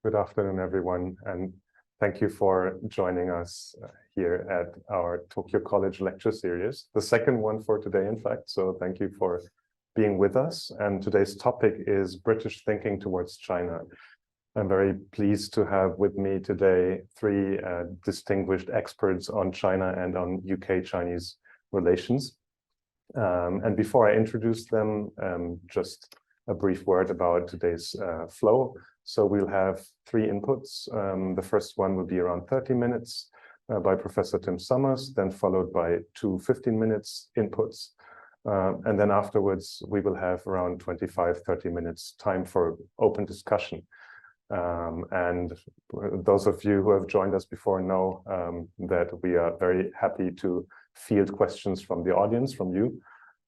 Good afternoon, everyone, and thank you for joining us here at our Tokyo College lecture series, the second one for today, in fact. So thank you for being with us. And today's topic is British thinking towards China. I'm very pleased to have with me today three distinguished experts on China and on UK-Chinese relations. And before I introduce them, just a brief word about today's flow. So we'll have three inputs. The first one will be around 30 minutes by Professor Tim Summers, then followed by two 15 minutes inputs. And then afterwards, we will have around 25-30 minutes time for open discussion. And those of you who have joined us before know that we are very happy to field questions from the audience, from you.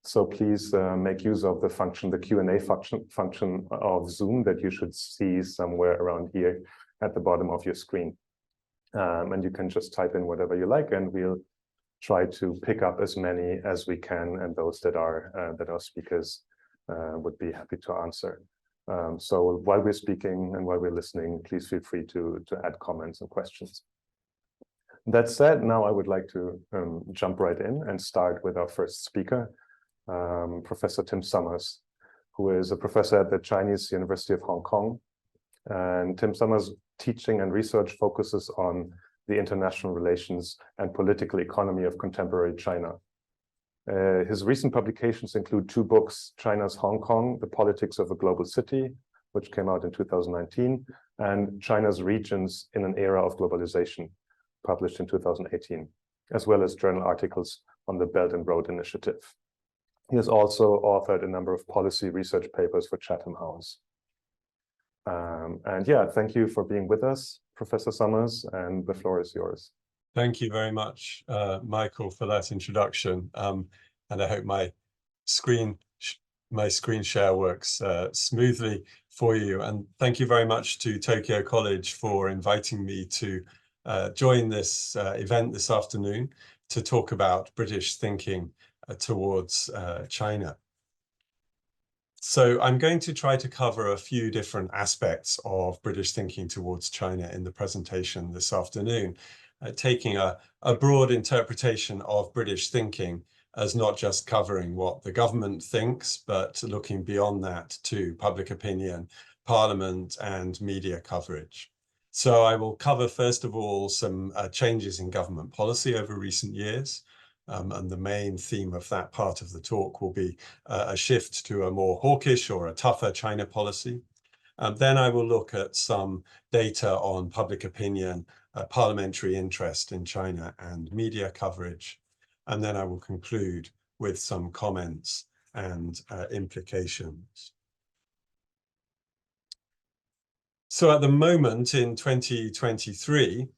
So please make use of the function, the Q&A function of Zoom that you should see somewhere around here at the bottom of your screen. And you can just type in whatever you like, and we'll try to pick up as many as we can, and those that are speakers would be happy to answer. So while we're speaking and while we're listening, please feel free to add comments and questions. That said, now I would like to jump right in and start with our first speaker, Professor Tim Summers, who is a professor at the Chinese University of Hong Kong. And Tim Summers' teaching and research focuses on the international relations and political economy of contemporary China. His recent publications include two books, China's Hong Kong, The Politics of a Global City, which came out in 2019, and China's Regions in an Era of Globalization, published in 2018, as well as journal articles on the Belt and Road Initiative. He has also authored a number of policy research papers for Chatham House. And yeah, thank you for being with us, Professor Summers, and the floor is yours. Thank you very much, Michael, for that introduction. And I hope my screen share works smoothly for you. And thank you very much to Tokyo College for inviting me to join this event this afternoon to talk about British thinking towards China. So I'm going to try to cover a few different aspects of British thinking towards China in the presentation this afternoon, taking a broad interpretation of British thinking as not just covering what the government thinks, but looking beyond that to public opinion, parliament, and media coverage. So I will cover, first of all, some changes in government policy over recent years. And the main theme of that part of the talk will be a shift to a more hawkish or a tougher China policy. Then I will look at some data on public opinion, parliamentary interest in China, and media coverage. And then I will conclude with some comments and implications. So at the moment in 2023,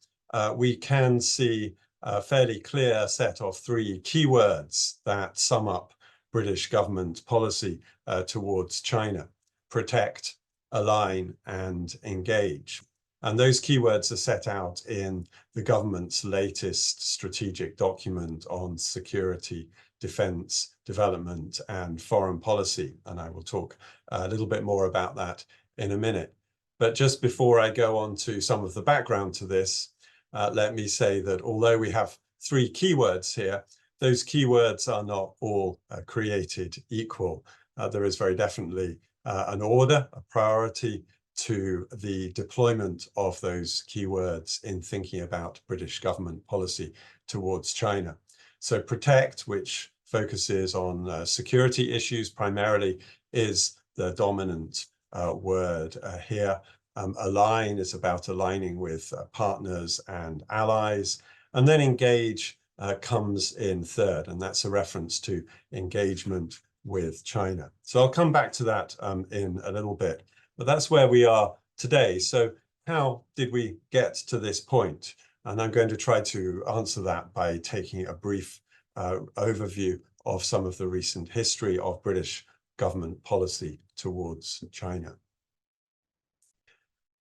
we can see a fairly clear set of three keywords that sum up British government policy towards China: protect, align, and engage. And those keywords are set out in the government's latest strategic document on security, defense, development, and foreign policy. And I will talk a little bit more about that in a minute. But just before I go on to some of the background to this, let me say that although we have three keywords here, those keywords are not all created equal. There is very definitely an order, a priority to the deployment of those keywords in thinking about British government policy towards China. So protect, which focuses on security issues primarily, is the dominant word here. Align is about aligning with partners and allies. And then engage comes in third, and that's a reference to engagement with China. So I'll come back to that in a little bit, but that's where we are today. So how did we get to this point? And I'm going to try to answer that by taking a brief overview of some of the recent history of British government policy towards China.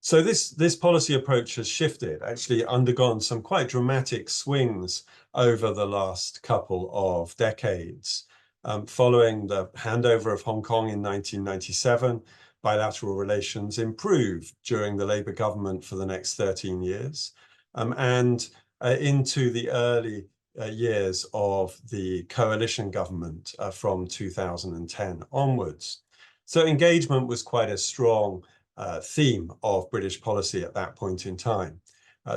So this policy approach has shifted, actually undergone some quite dramatic swings over the last couple of decades. Following the handover of Hong Kong in 1997, bilateral relations improved during the Labour government for the next 13 years and into the early years of the coalition government from 2010 onwards. So engagement was quite a strong theme of British policy at that point in time.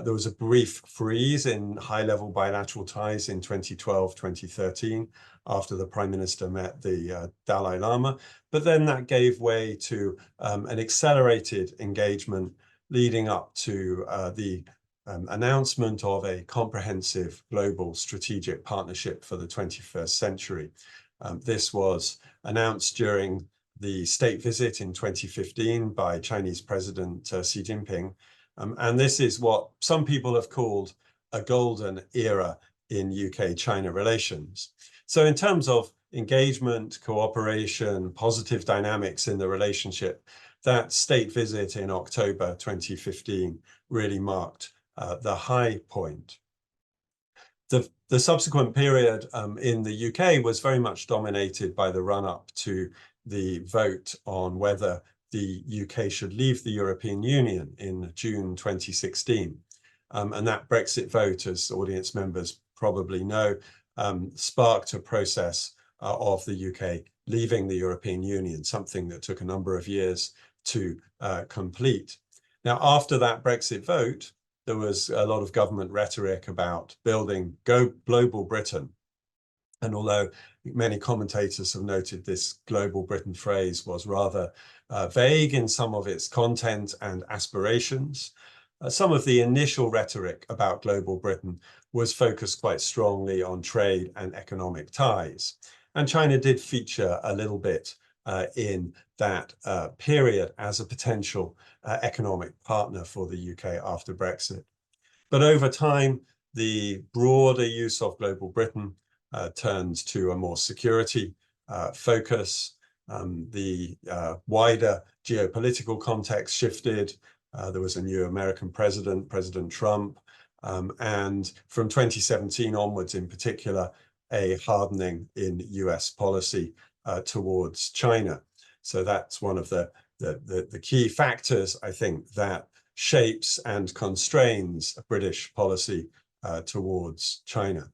There was a brief freeze in high-level bilateral ties in 2012-2013 after the Prime Minister met the Dalai Lama, but then that gave way to an accelerated engagement leading up to the announcement of a comprehensive global strategic partnership for the 21st century. This was announced during the state visit in 2015 by Chinese President Xi Jinping. And this is what some people have called a golden era in UK-China relations. So in terms of engagement, cooperation, positive dynamics in the relationship, that state visit in October 2015 really marked the high point. The subsequent period in the UK was very much dominated by the run-up to the vote on whether the UK should leave the European Union in June 2016. And that Brexit vote, as audience members probably know, sparked a process of the UK leaving the European Union, something that took a number of years to complete. Now, after that Brexit vote, there was a lot of government rhetoric about building global Britain. And although many commentators have noted this global Britain phrase was rather vague in some of its content and aspirations, some of the initial rhetoric about global Britain was focused quite strongly on trade and economic ties. And China did feature a little bit in that period as a potential economic partner for the UK after Brexit. But over time, the broader use of global Britain turned to a more security focus. The wider geopolitical context shifted. There was a new American president, President Trump, and from 2017 onwards in particular, a hardening in US policy towards China. So that's one of the key factors, I think, that shapes and constrains British policy towards China.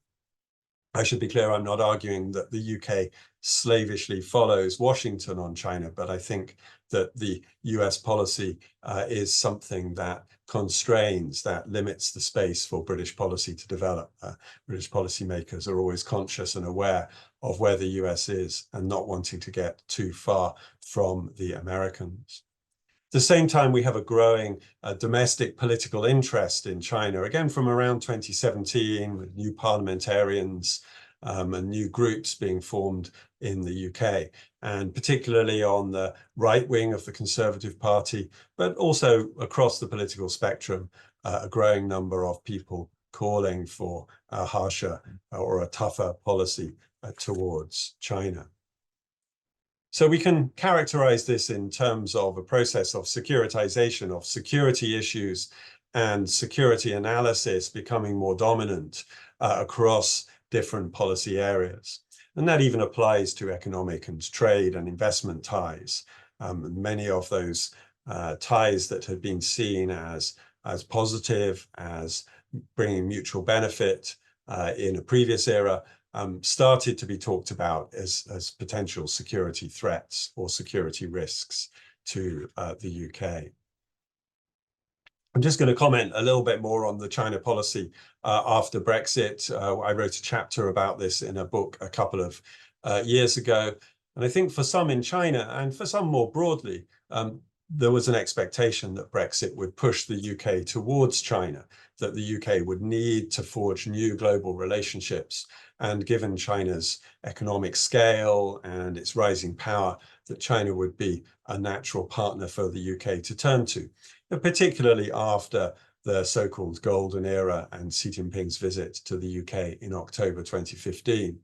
I should be clear, I'm not arguing that the UK slavishly follows Washington on China, but I think that the US policy is something that constrains, that limits the space for British policy to develop. British policymakers are always conscious and aware of where the US is and not wanting to get too far from the Americans. At the same time, we have a growing domestic political interest in China, again from around 2017, with new parliamentarians and new groups being formed in the UK, and particularly on the right wing of the Conservative Party, but also across the political spectrum, a growing number of people calling for a harsher or a tougher policy towards China. So we can characterize this in terms of a process of securitization of security issues and security analysis becoming more dominant across different policy areas. And that even applies to economic and trade and investment ties. Many of those ties that had been seen as positive, as bringing mutual benefit in a previous era, started to be talked about as potential security threats or security risks to the UK. I'm just going to comment a little bit more on the China policy after Brexit. I wrote a chapter about this in a book a couple of years ago. And I think for some in China and for some more broadly, there was an expectation that Brexit would push the UK towards China, that the UK would need to forge new global relationships. And given China's economic scale and its rising power, that China would be a natural partner for the UK to turn to, particularly after the so-called golden era and Xi Jinping's visit to the UK in October 2015.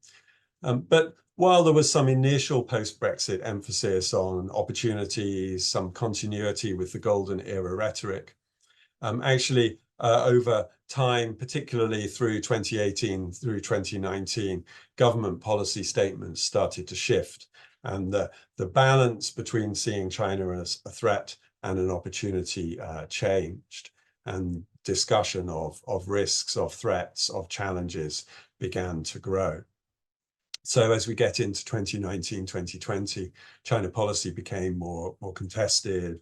But while there was some initial post-Brexit emphasis on opportunities, some continuity with the golden era rhetoric, actually over time, particularly through 2018 through 2019, government policy statements started to shift. And the balance between seeing China as a threat and an opportunity changed. And discussion of risks, of threats, of challenges began to grow. So as we get into 2019, 2020, China policy became more contested,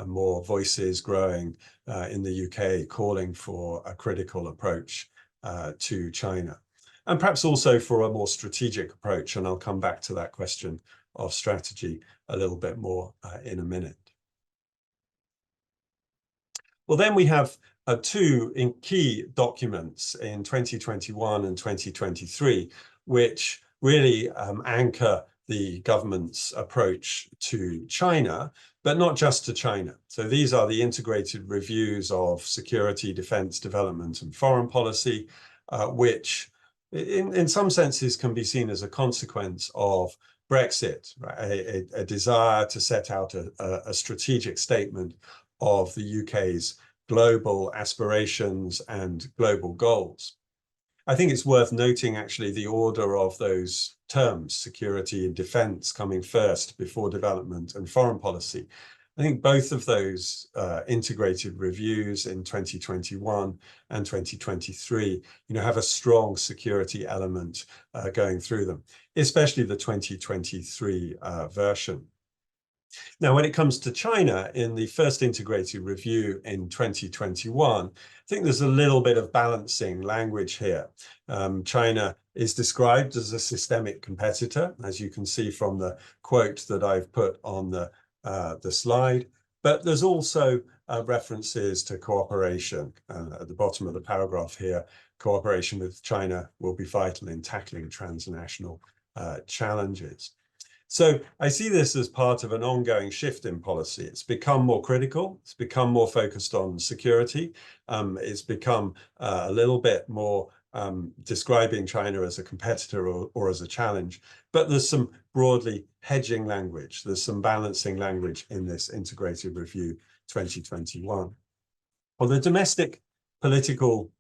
more voices growing in the UK calling for a critical approach to China. And perhaps also for a more strategic approach, and I'll come back to that question of strategy a little bit more in a minute. Well, then we have two key documents in 2021 and 2023, which really anchor the government's approach to China, but not just to China. So these are the integrated reviews of security, defense, development, and foreign policy, which in some senses can be seen as a consequence of Brexit, right? A desire to set out a strategic statement of the UK's global aspirations and global goals. I think it's worth noting actually the order of those terms, security and defense coming first before development and foreign policy. I think both of those integrated reviews in 2021 and 2023, have a strong security element going through them, especially the 2023 version. Now, when it comes to China, in the first integrated review in 2021, I think there's a little bit of balancing language here. China is described as a systemic competitor, as you can see from the quote that I've put on the slide, but there's also references to cooperation. At the bottom of the paragraph here, cooperation with China will be vital in tackling transnational challenges. So I see this as part of an ongoing shift in policy. It's become more critical. It's become more focused on security. It's become a little bit more describing China as a competitor or as a challenge. But there's some broadly hedging language. There's some balancing language in this integrated review 2021. Well, the domestic political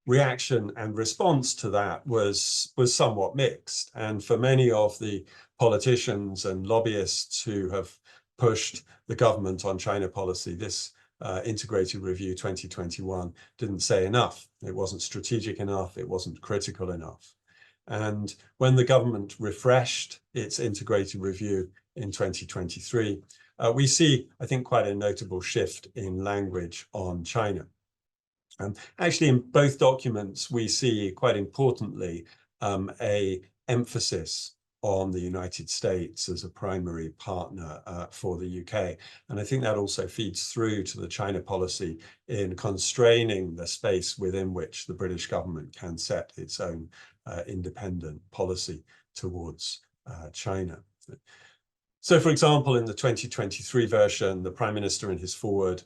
reaction and response to that was somewhat mixed. And for many of the politicians and lobbyists who have pushed the government on China policy, this integrated review 2021 didn't say enough. It wasn't strategic enough. It wasn't critical enough. And when the government refreshed its integrated review in 2023, we see, I think, quite a notable shift in language on China. Actually, in both documents, we see quite importantly an emphasis on the United States as a primary partner for the UK. And I think that also feeds through to the China policy in constraining the space within which the British government can set its own independent policy towards China. So, for example, in the 2023 version, the Prime Minister in his foreword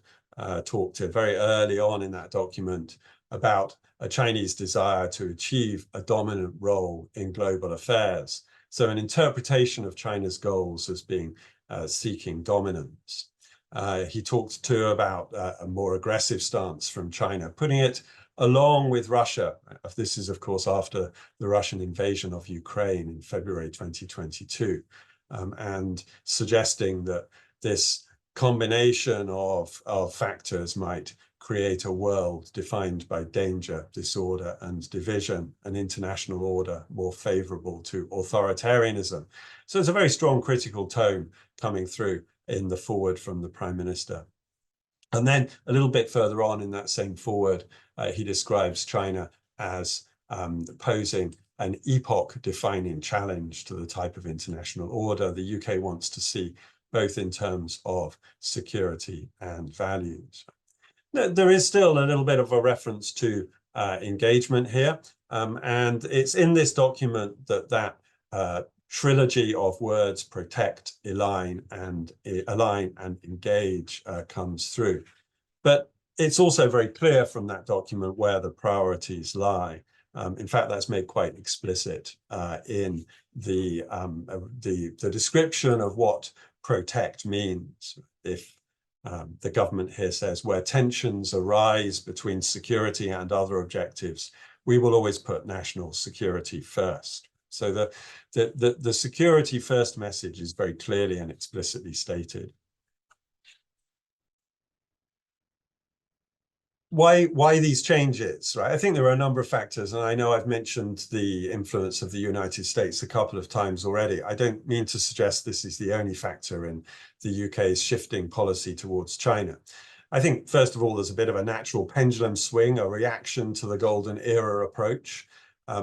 talked very early on in that document about a Chinese desire to achieve a dominant role in global affairs. So an interpretation of China's goals as being seeking dominance. He talked too about a more aggressive stance from China, putting it along with Russia. This is, of course, after the Russian invasion of Ukraine in February 2022, and suggesting that this combination of factors might create a world defined by danger, disorder, and division, an international order more favorable to authoritarianism. So it's a very strong critical tone coming through in the foreword from the Prime Minister. And then a little bit further on in that same foreword, he describes China as posing an epoch-defining challenge to the type of international order the UK wants to see, both in terms of security and values. There is still a little bit of a reference to engagement here, and it's in this document that trilogy of words, protect, align, and engage comes through. But it's also very clear from that document where the priorities lie. In fact, that's made quite explicit in the description of what protect means. If the government here says where tensions arise between security and other objectives, we will always put national security first. So the security first message is very clearly and explicitly stated. Why these changes, right? I think there are a number of factors, and I know I've mentioned the influence of the United States a couple of times already. I don't mean to suggest this is the only factor in the UK's shifting policy towards China. I think, first of all, there's a bit of a natural pendulum swing, a reaction to the golden era approach.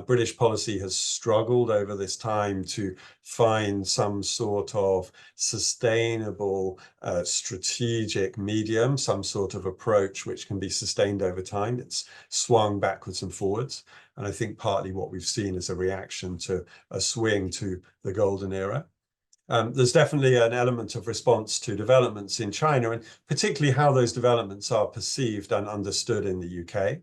British policy has struggled over this time to find some sort of sustainable strategic medium, some sort of approach which can be sustained over time. It's swung backwards and forwards. And I think partly what we've seen is a reaction to a swing to the golden era. There's definitely an element of response to developments in China, and particularly how those developments are perceived and understood in the UK.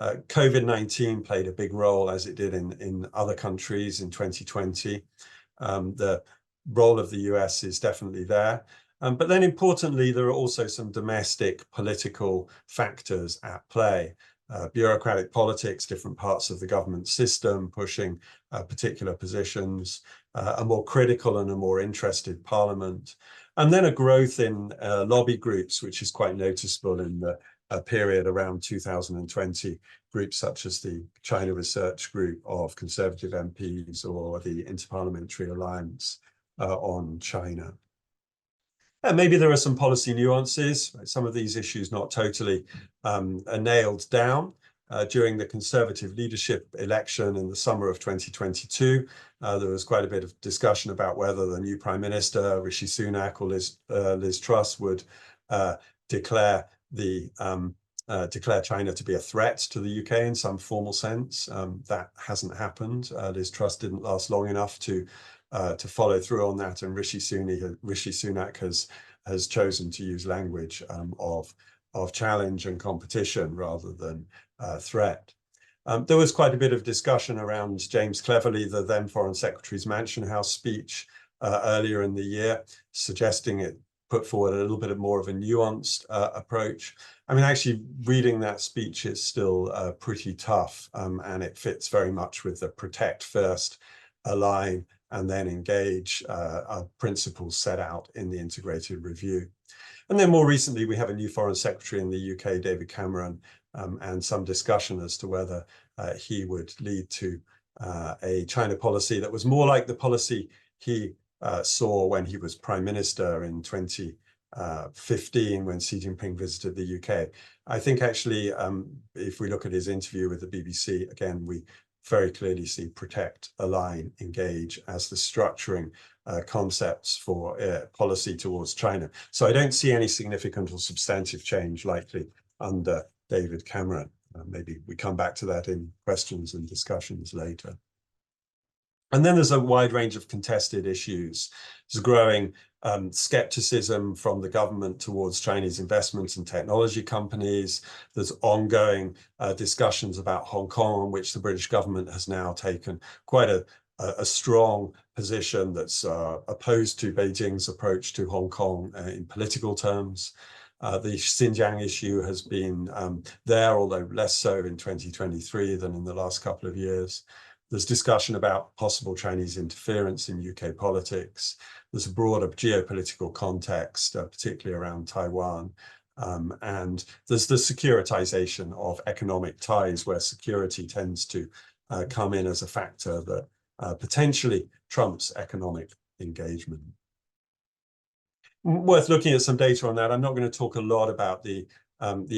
COVID-19 played a big role, as it did in other countries in 2020. The role of the US is definitely there. But then importantly, there are also some domestic political factors at play. Bureaucratic politics, different parts of the government system pushing particular positions, a more critical and a more interested parliament, and then a growth in lobby groups, which is quite noticeable in the period around 2020, groups such as the China Research Group of Conservative MPs or the Interparliamentary Alliance on China. And maybe there are some policy nuances. Some of these issues not totally are nailed down. During the Conservative leadership election in the summer of 2022, there was quite a bit of discussion about whether the new Prime Minister, Rishi Sunak, or Liz Truss would declare China to be a threat to the UK in some formal sense. That hasn't happened. Liz Truss didn't last long enough to follow through on that, and Rishi Sunak has chosen to use language of challenge and competition rather than threat. There was quite a bit of discussion around James Cleverly, the then Foreign Secretary's Mansion House speech earlier in the year, suggesting it put forward a little bit more of a nuanced approach. I mean, actually reading that speech is still pretty tough, and it fits very much with the protect first, align, and then engage principles set out in the integrated review. And then more recently, we have a new Foreign Secretary in the UK, David Cameron, and some discussion as to whether he would lead to a China policy that was more like the policy he saw when he was Prime Minister in 2015 when Xi Jinping visited the UK. I think actually, if we look at his interview with the BBC, again, we very clearly see protect, align, engage as the structuring concepts for policy towards China. So I don't see any significant or substantive change likely under David Cameron. Maybe we come back to that in questions and discussions later. And then there's a wide range of contested issues. There's growing skepticism from the government towards Chinese investments in technology companies. There's ongoing discussions about Hong Kong, on which the British government has now taken quite a strong position that's opposed to Beijing's approach to Hong Kong in political terms. The Xinjiang issue has been there, although less so in 2023 than in the last couple of years. There's discussion about possible Chinese interference in UK politics. There's a broader geopolitical context, particularly around Taiwan. And there's the securitization of economic ties, where security tends to come in as a factor that potentially trumps economic engagement. Worth looking at some data on that. I'm not going to talk a lot about the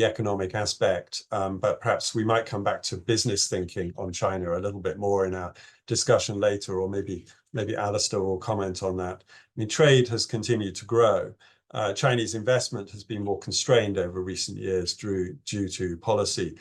economic aspect, but perhaps we might come back to business thinking on China a little bit more in our discussion later, or maybe Alastair will comment on that. I mean, trade has continued to grow. Chinese investment has been more constrained over recent years due to policy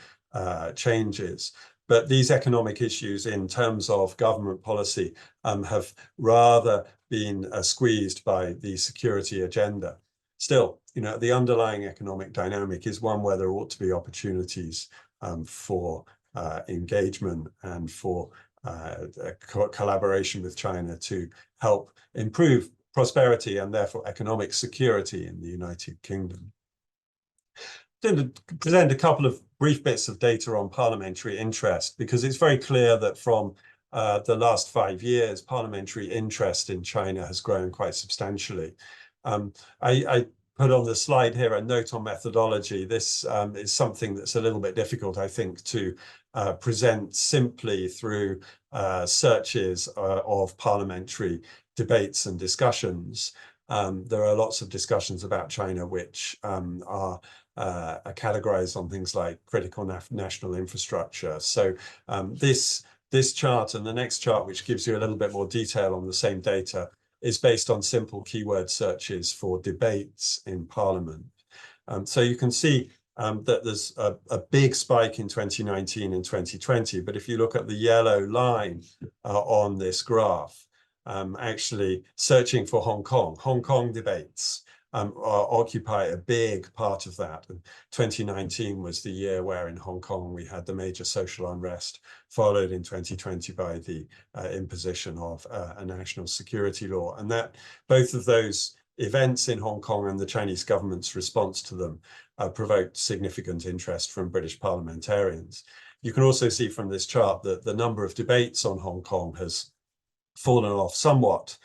changes. But these economic issues in terms of government policy have rather been squeezed by the security agenda. Still, the underlying economic dynamic is one where there ought to be opportunities for engagement and for collaboration with China to help improve prosperity and therefore economic security in the United Kingdom. I'm going to present a couple of brief bits of data on parliamentary interest, because it's very clear that from the last 5 years, parliamentary interest in China has grown quite substantially. I put on the slide here a note on methodology. This is something that's a little bit difficult, I think, to present simply through searches of parliamentary debates and discussions. There are lots of discussions about China which are categorized on things like critical national infrastructure. So this chart and the next chart, which gives you a little bit more detail on the same data, is based on simple keyword searches for debates in Parliament. So you can see that there's a big spike in 2019 and 2020, but if you look at the yellow line on this graph, actually searching for Hong Kong debates occupy a big part of that. And 2019 was the year where in Hong Kong we had the major social unrest, followed in 2020 by the imposition of a national security law. And that both of those events in Hong Kong and the Chinese government's response to them provoked significant interest from British parliamentarians. You can also see from this chart that the number of debates on Hong Kong has fallen off somewhat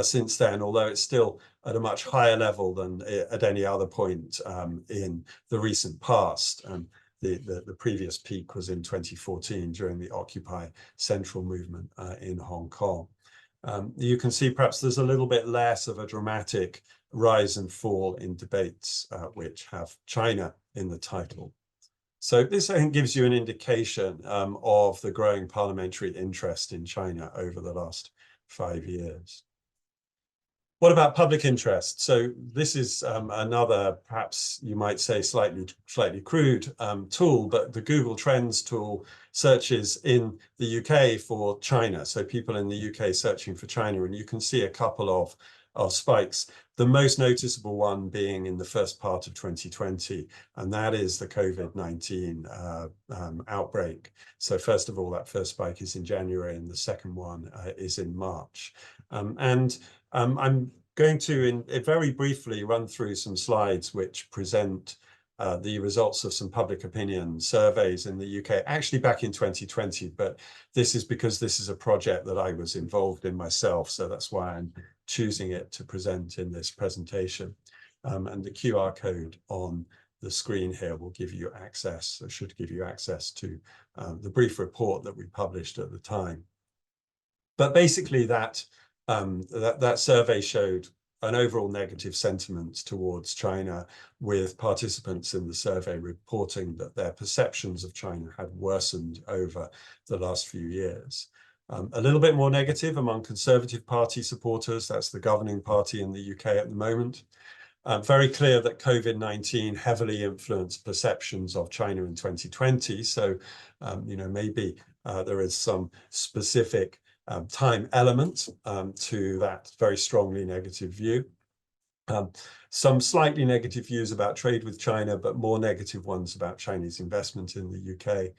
since then, although it's still at a much higher level than at any other point in the recent past. The previous peak was in 2014 during the Occupy Central movement in Hong Kong. You can see perhaps there's a little bit less of a dramatic rise and fall in debates which have China in the title. So this, I think, gives you an indication of the growing parliamentary interest in China over the last 5 years. What about public interest? So this is another, perhaps you might say, slightly crude tool, but the Google Trends tool searches in the UK for China. So people in the UK searching for China, and you can see a couple of spikes. The most noticeable one being in the first part of 2020, and that is the COVID-19 outbreak. So first of all, that first spike is in January, and the second one is in March. I'm going to very briefly run through some slides which present the results of some public opinion surveys in the UK, actually back in 2020, but this is because this is a project that I was involved in myself, so that's why I'm choosing it to present in this presentation. And the QR code on the screen here will give you access, or should give you access to the brief report that we published at the time. But basically that survey showed an overall negative sentiment towards China, with participants in the survey reporting that their perceptions of China had worsened over the last few years. A little bit more negative among Conservative Party supporters, that's the governing party in the UK at the moment. Very clear that COVID-19 heavily influenced perceptions of China in 2020. So, maybe there is some specific time element to that very strongly negative view. Some slightly negative views about trade with China, but more negative ones about Chinese investment in the UK.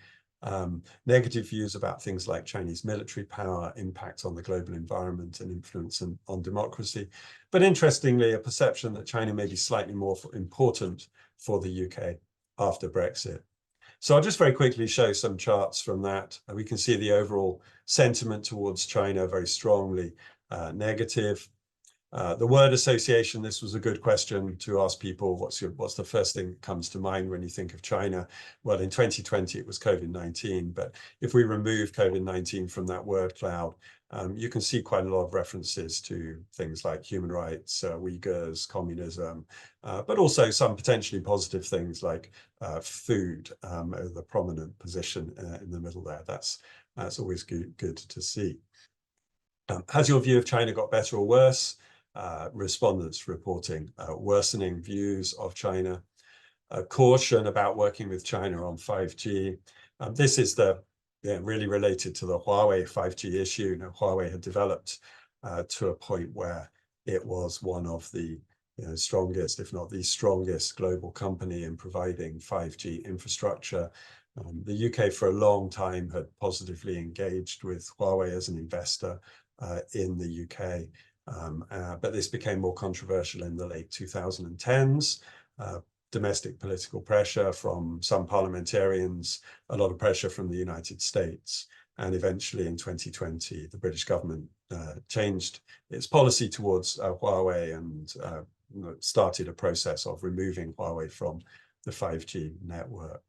Negative views about things like Chinese military power, impact on the global environment, and influence on democracy. But interestingly, a perception that China may be slightly more important for the UK after Brexit. So I'll just very quickly show some charts from that. We can see the overall sentiment towards China very strongly negative. The word association, this was a good question to ask people, what's the first thing that comes to mind when you think of China? Well, in 2020, it was COVID-19, but if we remove COVID-19 from that word cloud, you can see quite a lot of references to things like human rights, Uyghurs, communism, but also some potentially positive things like food, the prominent position in the middle there. That's always good to see. Has your view of China got better or worse? Respondents reporting worsening views of China, caution about working with China on 5G. This is really related to the Huawei 5G issue. Now, Huawei had developed to a point where it was one of the strongest, if not the strongest, global company in providing 5G infrastructure. The UK for a long time had positively engaged with Huawei as an investor in the UK. But this became more controversial in the late 2010s. Domestic political pressure from some parliamentarians, a lot of pressure from the United States. And eventually in 2020, the British government changed its policy towards Huawei and started a process of removing Huawei from the 5G network.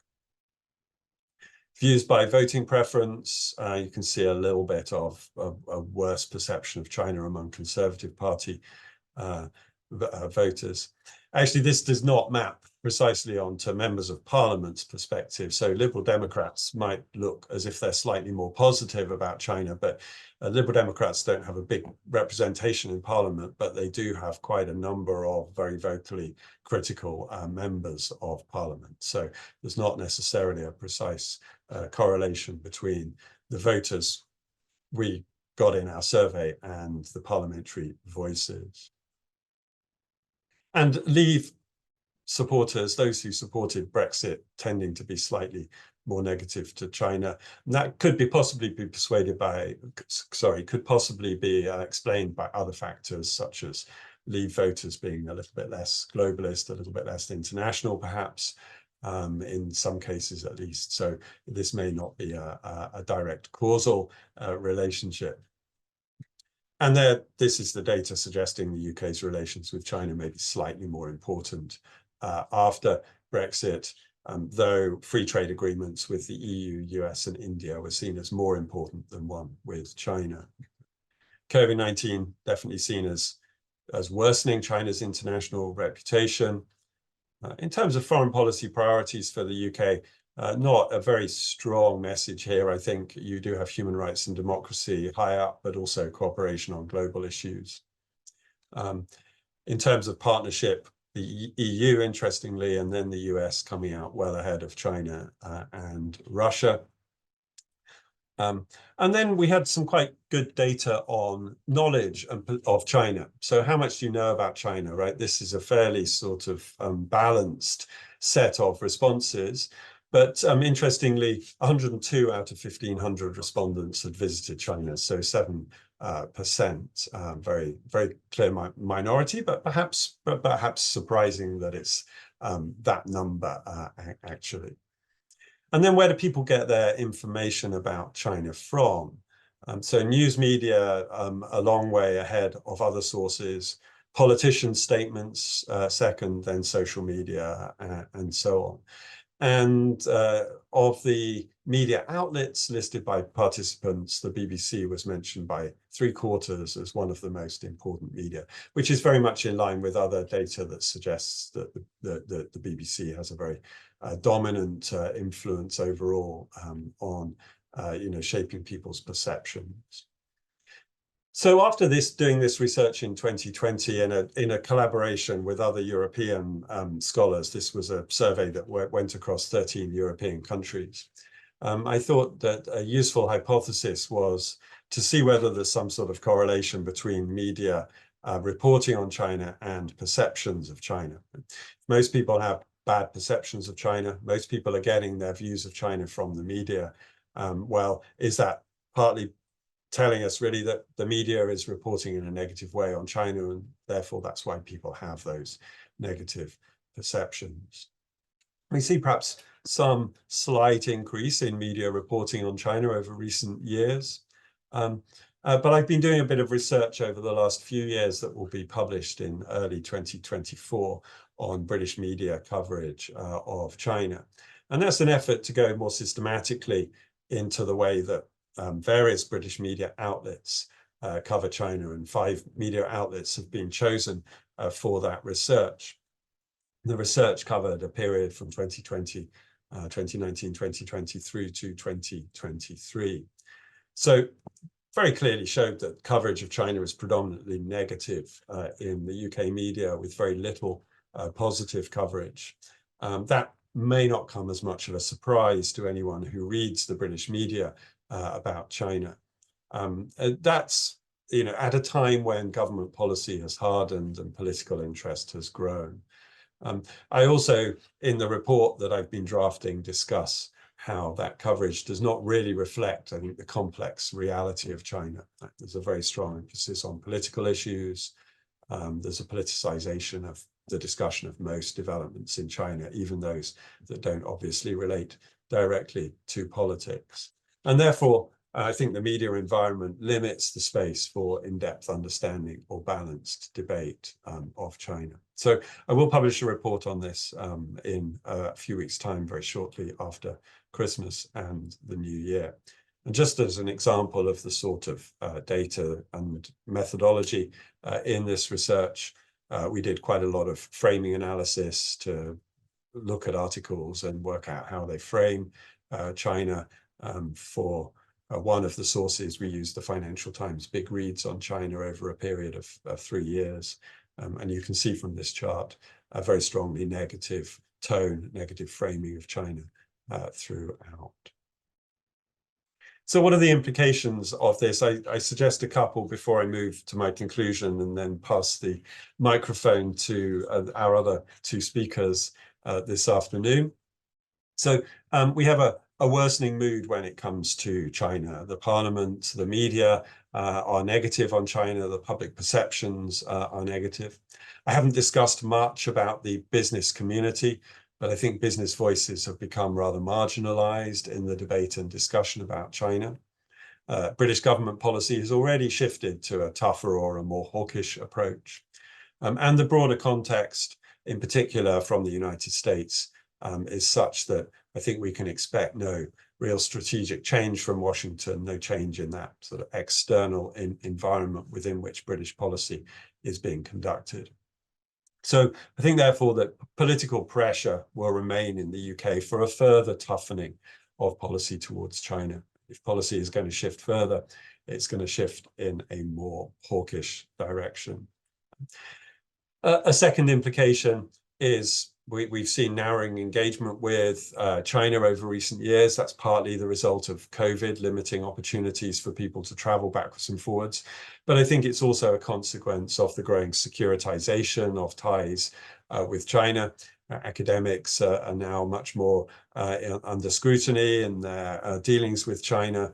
Views by voting preference, you can see a little bit of a worse perception of China among Conservative Party voters. Actually, this does not map precisely onto members of Parliament's perspective. So Liberal Democrats might look as if they're slightly more positive about China, but Liberal Democrats don't have a big representation in Parliament, but they do have quite a number of very vocally critical members of Parliament. So there's not necessarily a precise correlation between the voters we got in our survey and the parliamentary voices. And Leave supporters, those who supported Brexit, tending to be slightly more negative to China. And that could possibly be explained by other factors, such as Leave voters being a little bit less globalist, a little bit less international, perhaps, in some cases at least. So this may not be a direct causal relationship. And this is the data suggesting the UK's relations with China may be slightly more important after Brexit, though free trade agreements with the EU, US, and India were seen as more important than one with China. COVID-19 definitely seen as worsening China's international reputation. In terms of foreign policy priorities for the UK, not a very strong message here. I think you do have human rights and democracy high up, but also cooperation on global issues. In terms of partnership, the EU, interestingly, and then the US coming out well ahead of China and Russia. And then we had some quite good data on knowledge of China. So how much do you know about China, right? This is a fairly sort of balanced set of responses. But interestingly, 102 out of 1,500 respondents had visited China, so 7%, very, very clear minority, but perhaps surprising that it's that number actually. And then where do people get their information about China from? So news media, a long way ahead of other sources, politicians' statements second, then social media, and so on. And of the media outlets listed by participants, the BBC was mentioned by 3/4 as one of the most important media, which is very much in line with other data that suggests that the BBC has a very dominant influence overall on shaping people's perceptions. So after doing this research in 2020 in a collaboration with other European scholars, this was a survey that went across 13 European countries. I thought that a useful hypothesis was to see whether there's some sort of correlation between media reporting on China and perceptions of China. Most people have bad perceptions of China. Most people are getting their views of China from the media. Well, is that partly telling us really that the media is reporting in a negative way on China, and therefore that's why people have those negative perceptions? We see perhaps some slight increase in media reporting on China over recent years. But I've been doing a bit of research over the last few years that will be published in early 2024 on British media coverage of China. And that's an effort to go more systematically into the way that various British media outlets cover China, and 5 media outlets have been chosen for that research. The research covered a period from 2019, 2020 through to 2023. So very clearly showed that coverage of China is predominantly negative in the UK media, with very little positive coverage. That may not come as much of a surprise to anyone who reads the British media about China. That's at a time when government policy has hardened and political interest has grown. I also, in the report that I've been drafting, discuss how that coverage does not really reflect, I think, the complex reality of China. There's a very strong emphasis on political issues. There's a politicization of the discussion of most developments in China, even those that don't obviously relate directly to politics. And therefore, I think the media environment limits the space for in-depth understanding or balanced debate of China. So I will publish a report on this in a few weeks' time, very shortly after Christmas and the New Year. And just as an example of the sort of data and methodology in this research, we did quite a lot of framing analysis to look at articles and work out how they frame China. For one of the sources, we used the Financial Times big reads on China over a period of 3 years. And you can see from this chart a very strongly negative tone, negative framing of China throughout. So what are the implications of this? I suggest a couple before I move to my conclusion and then pass the microphone to our other two speakers this afternoon. So we have a worsening mood when it comes to China. The parliament, the media are negative on China. The public perceptions are negative. I haven't discussed much about the business community, but I think business voices have become rather marginalized in the debate and discussion about China. British government policy has already shifted to a tougher or a more hawkish approach. And the broader context, in particular from the United States, is such that I think we can expect no real strategic change from Washington, no change in that sort of external environment within which British policy is being conducted. So I think, therefore, that political pressure will remain in the UK for a further toughening of policy towards China. If policy is going to shift further, it's going to shift in a more hawkish direction. A second implication is we've seen narrowing engagement with China over recent years. That's partly the result of COVID limiting opportunities for people to travel backwards and forwards. But I think it's also a consequence of the growing securitization of ties with China. Academics are now much more under scrutiny in their dealings with China,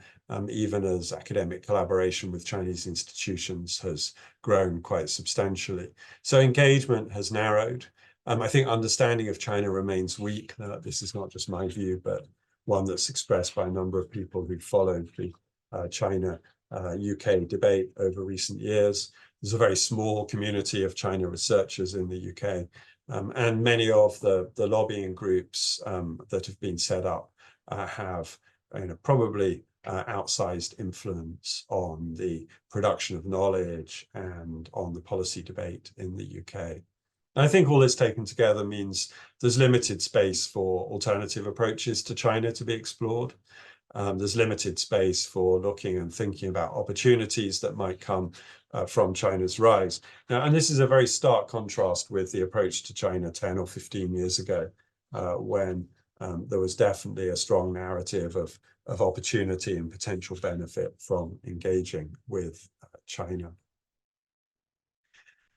even as academic collaboration with Chinese institutions has grown quite substantially. So engagement has narrowed. I think understanding of China remains weak. This is not just my view, but one that's expressed by a number of people who followed the China-UK debate over recent years. There's a very small community of China researchers in the UK, and many of the lobbying groups that have been set up have probably outsized influence on the production of knowledge and on the policy debate in the UK. And I think all this taken together means there's limited space for alternative approaches to China to be explored. There's limited space for looking and thinking about opportunities that might come from China's rise. Now, and this is a very stark contrast with the approach to China 10 or 15 years ago, when there was definitely a strong narrative of opportunity and potential benefit from engaging with China.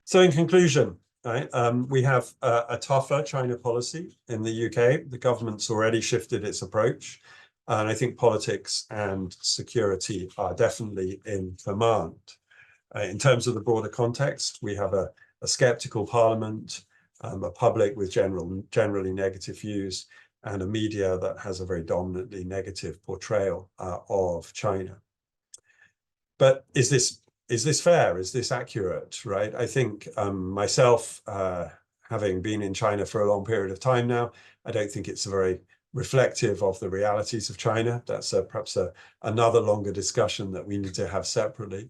So in conclusion, right, we have a tougher China policy in the UK. The government's already shifted its approach. And I think politics and security are definitely in command. In terms of the broader context, we have a skeptical parliament, a public with generally negative views, and a media that has a very dominantly negative portrayal of China. But is this fair? Is this accurate? Right? I think myself, having been in China for a long period of time now, I don't think it's a very reflective of the realities of China. That's perhaps another longer discussion that we need to have separately.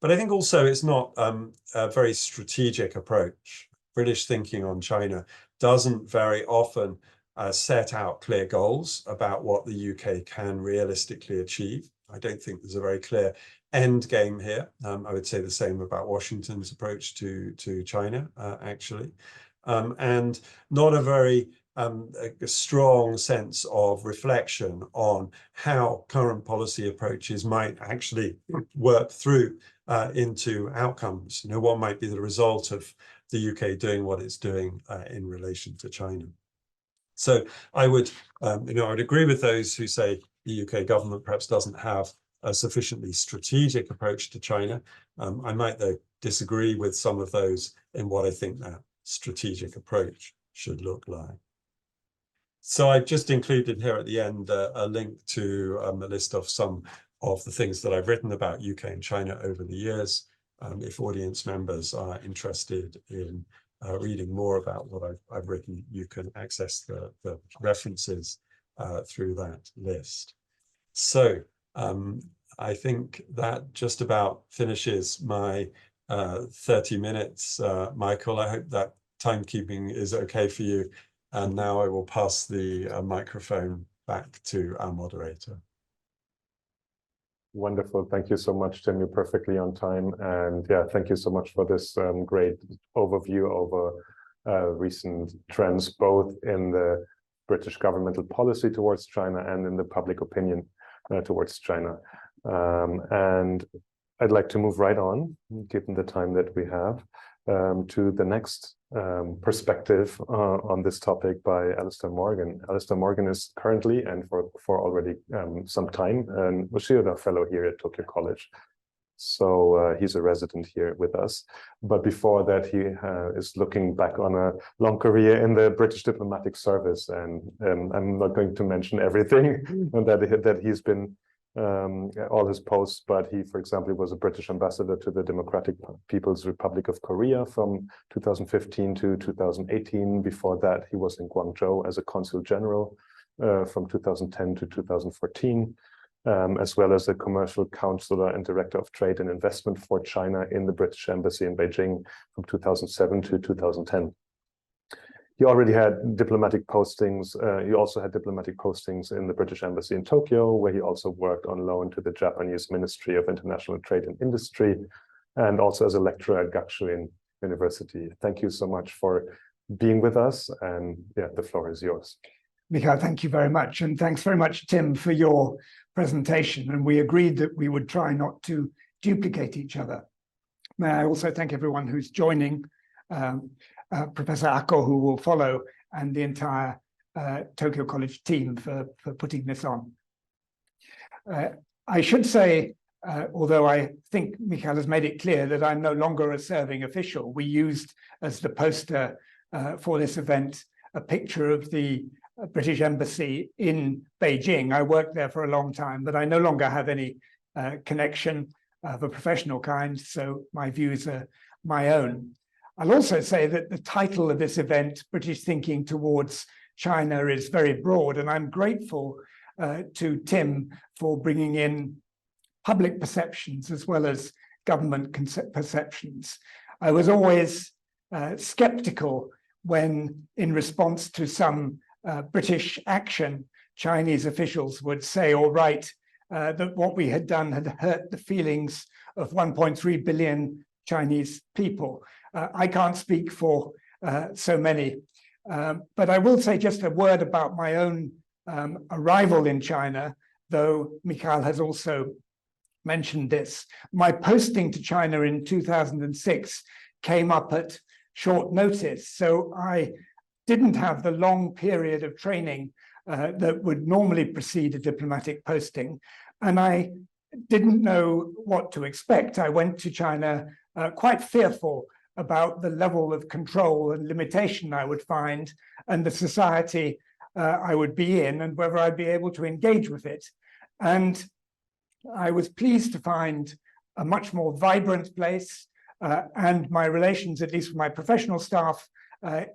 But I think also it's not a very strategic approach. British thinking on China doesn't very often set out clear goals about what the UK can realistically achieve. I don't think there's a very clear end game here. I would say the same about Washington's approach to China, actually. And not a very a strong sense of reflection on how current policy approaches might actually work through into outcomes. What might be the result of the UK doing what it's doing in relation to China. So I would, I would agree with those who say the UK government perhaps doesn't have a sufficiently strategic approach to China. I might, though, disagree with some of those in what I think that strategic approach should look like. So I've just included here at the end a link to a list of some of the things that I've written about UK and China over the years. If audience members are interested in reading more about what I've written, you can access the references through that list. So I think that just about finishes my 30 minutes. Michael, I hope that timekeeping is okay for you. And now I will pass the microphone back to our moderator. Wonderful. Thank you so much, Tim. You're perfectly on time. And yeah, thank you so much for this great overview over recent trends, both in the British governmental policy towards China and in the public opinion towards China. And I'd like to move right on, given the time that we have, to the next perspective on this topic by Alastair Morgan. Alastair Morgan is currently, and for already some time, an Ushioda fellow here at Tokyo College. So he's a resident here with us. But before that, he is looking back on a long career in the British diplomatic service. And I'm not going to mention everything that he's been, all his posts, but he, for example, was a British ambassador to the Democratic People's Republic of Korea from 2015 to 2018. Before that, he was in Guangzhou as a consul general from 2010 to 2014. As well as a commercial counselor and director of trade and investment for China in the British Embassy in Beijing from 2007 to 2010. He already had diplomatic postings. He also had diplomatic postings in the British Embassy in Tokyo, where he also worked on loan to the Japanese Ministry of International Trade and Industry, and also as a lecturer at Gakushuin University. Thank you so much for being with us. And yeah, the floor is yours. Mikhail, thank you very much. And thanks very much, Tim, for your presentation. And we agreed that we would try not to duplicate each other. May I also thank everyone who's joining, Professor Ako, who will follow, and the entire Tokyo College team for putting this on. I should say, although I think Mikhail has made it clear that I'm no longer a serving official, we used as the poster for this event a picture of the British Embassy in Beijing. I worked there for a long time, but I no longer have any connection of a professional kind, so my views are my own. I'll also say that the title of this event, British Thinking Towards China, is very broad, and I'm grateful to Tim for bringing in public perceptions as well as government perceptions. I was always skeptical when, in response to some British action, Chinese officials would say or write that what we had done had hurt the feelings of 1.3 billion Chinese people. I can't speak for so many, but I will say just a word about my own arrival in China, though Mikhail has also mentioned this. My posting to China in 2006 came up at short notice, so I didn't have the long period of training that would normally precede a diplomatic posting, and I didn't know what to expect. I went to China quite fearful about the level of control and limitation I would find, and the society I would be in, and whether I'd be able to engage with it. And I was pleased to find a much more vibrant place, and my relations, at least with my professional staff,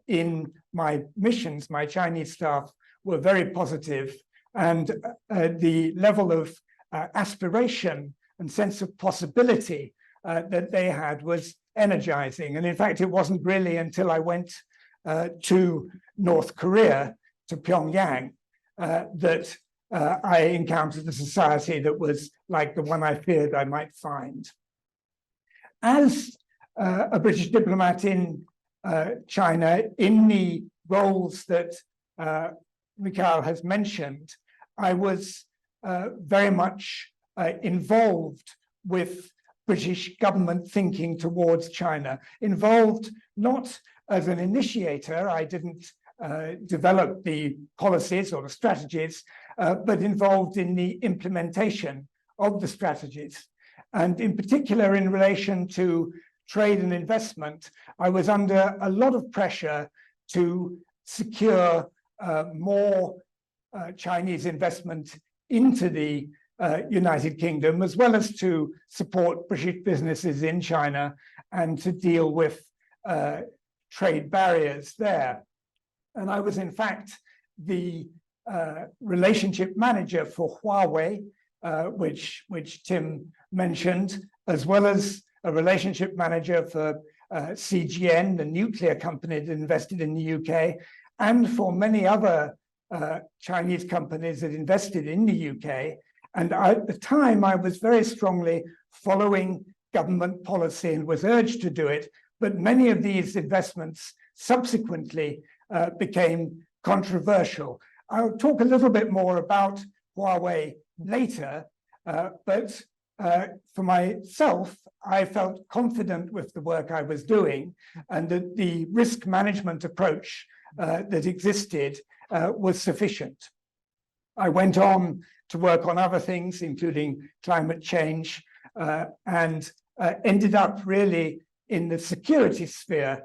in my missions, my Chinese staff, were very positive, and the level of aspiration and sense of possibility that they had was energizing. And in fact, it wasn't really until I went to North Korea, to Pyongyang, that I encountered a society that was like the one I feared I might find. As a British diplomat in China, in the roles that Mikhail has mentioned, I was very much involved with British government thinking towards China, involved not as an initiator. I didn't develop the policies or the strategies, but involved in the implementation of the strategies. And in particular, in relation to trade and investment, I was under a lot of pressure to secure more Chinese investment into the United Kingdom, as well as to support British businesses in China and to deal with trade barriers there. And I was, in fact, the relationship manager for Huawei, which Tim mentioned, as well as a relationship manager for CGN, the nuclear company that invested in the UK, and for many other Chinese companies that invested in the UK. And at the time, I was very strongly following government policy and was urged to do it. But many of these investments subsequently became controversial. I'll talk a little bit more about Huawei later, but for myself, I felt confident with the work I was doing and that the risk management approach that existed was sufficient. I went on to work on other things, including climate change, and ended up really in the security sphere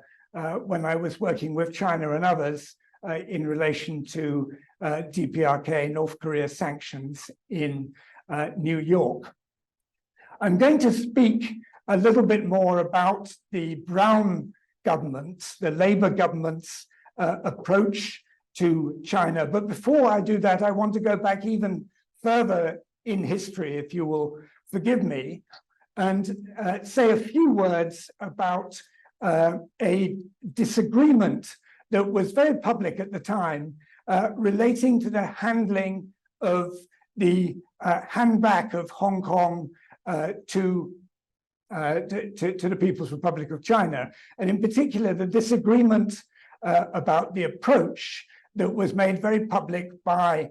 when I was working with China and others in relation to DPRK, North Korea sanctions in New York. I'm going to speak a little bit more about the Brown government's, the Labour government's approach to China. But before I do that, I want to go back even further in history, if you will forgive me, and say a few words about a disagreement that was very public at the time relating to the handling of the handback of Hong Kong to the People's Republic of China, and in particular the disagreement about the approach that was made very public by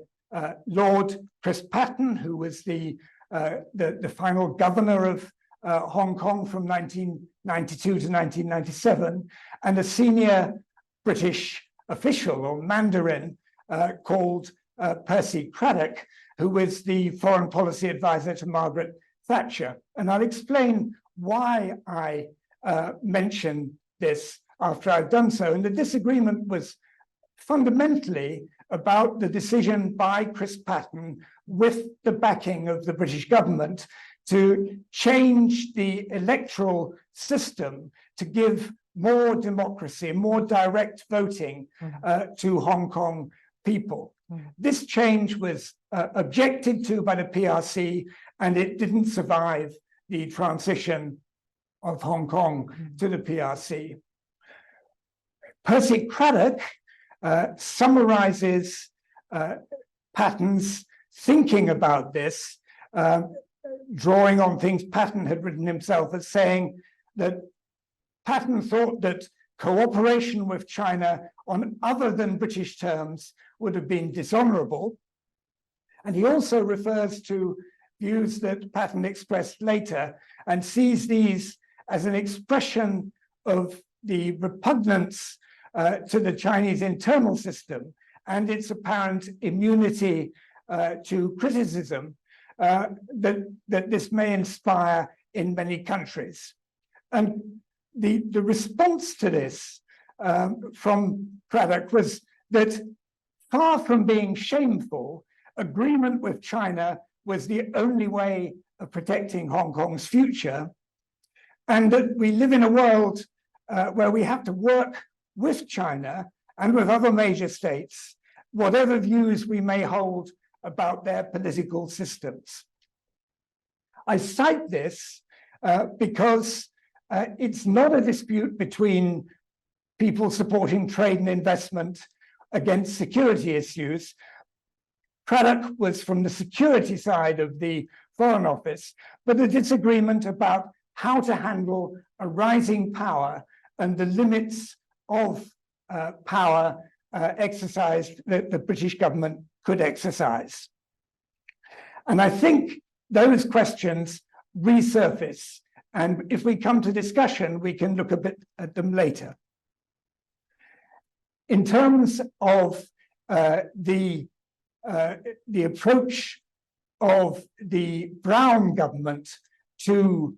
Lord Chris Patten, who was the final governor of Hong Kong from 1992 to 1997, and a senior British official or Mandarin called Percy Craddock, who was the foreign policy advisor to Margaret Thatcher. And I'll explain why I mention this after I've done so. And the disagreement was fundamentally about the decision by Chris Patten, with the backing of the British government, to change the electoral system to give more democracy, more direct voting to Hong Kong people. This change was objected to by the PRC, and it didn't survive the transition of Hong Kong to the PRC. Percy Craddock summarizes Patten's thinking about this, drawing on things Patten had written himself, as saying that Patten thought that cooperation with China on other than British terms would have been dishonorable. And he also refers to views that Patten expressed later and sees these as an expression of the repugnance to the Chinese internal system and its apparent immunity to criticism that this may inspire in many countries. And the response to this from Craddock was that, far from being shameful, agreement with China was the only way of protecting Hong Kong's future, and that we live in a world where we have to work with China and with other major states, whatever views we may hold about their political systems. I cite this because it's not a dispute between people supporting trade and investment against security issues. Craddock was from the security side of the Foreign Office, but a disagreement about how to handle a rising power and the limits of power exercised that the British government could exercise. And I think those questions resurface. And if we come to discussion, we can look a bit at them later. In terms of the approach of the Brown government to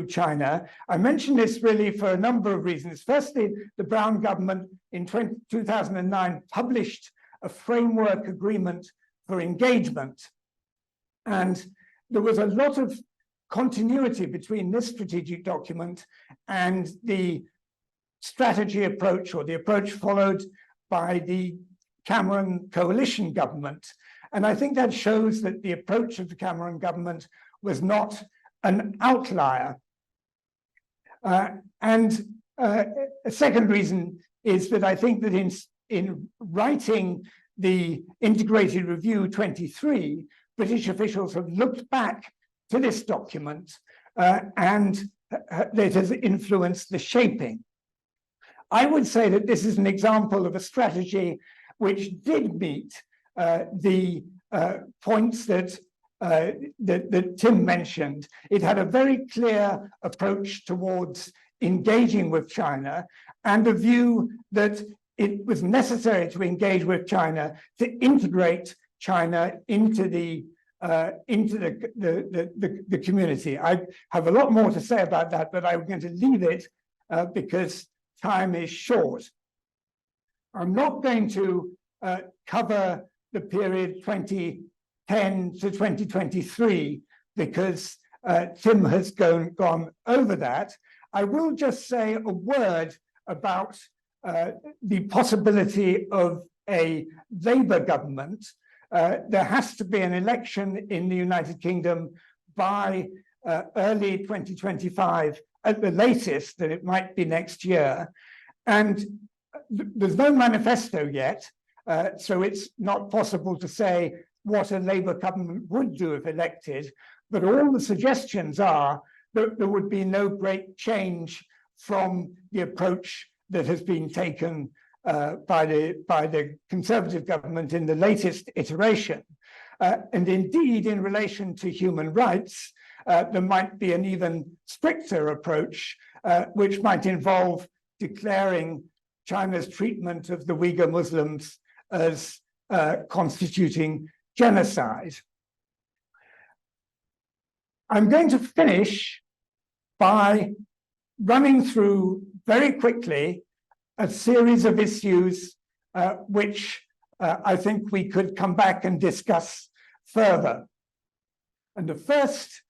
China, I mention this really for a number of reasons. Firstly, the Brown government in 2009 published a framework agreement for engagement. And there was a lot of continuity between this strategic document and the strategy approach, or the approach followed by the Cameron coalition government. And I think that shows that the approach of the Cameron government was not an outlier. A second reason is that I think that in writing the Integrated Review 23, British officials have looked back to this document and that has influenced the shaping. I would say that this is an example of a strategy which did meet the points that Tim mentioned. It had a very clear approach towards engaging with China and a view that it was necessary to engage with China to integrate China into the community. I have a lot more to say about that, but I'm going to leave it because time is short. I'm not going to cover the period 2010 to 2023 because Tim has gone over that. I will just say a word about the possibility of a Labour government. There has to be an election in the United Kingdom by early 2025 at the latest, that it might be next year. And there's no manifesto yet, so it's not possible to say what a Labour government would do if elected, but all the suggestions are that there would be no great change from the approach that has been taken by the Conservative government in the latest iteration. And indeed, in relation to human rights, there might be an even stricter approach, which might involve declaring China's treatment of the Uyghur Muslims as constituting genocide. I'm going to finish by running through very quickly a series of issues which I think we could come back and discuss further. And the first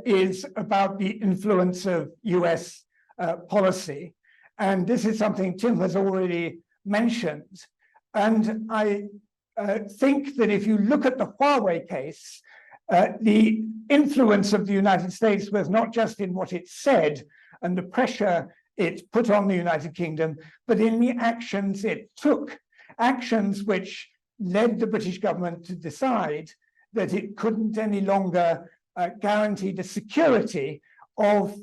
is about the influence of US policy. And this is something Tim has already mentioned. And I think that if you look at the Huawei case, the influence of the United States was not just in what it said and the pressure it put on the United Kingdom, but in the actions it took, actions which led the British government to decide that it couldn't any longer guarantee the security of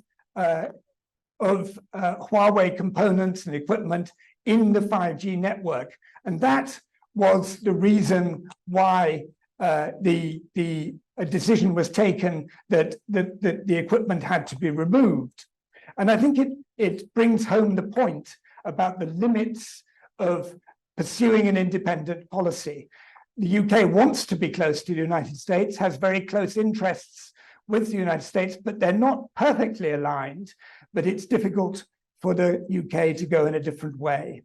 Huawei components and equipment in the 5G network. And that was the reason why a decision was taken that the equipment had to be removed. And I think it brings home the point about the limits of pursuing an independent policy. The UK wants to be close to the United States, has very close interests with the United States, but they're not perfectly aligned, but it's difficult for the UK to go in a different way.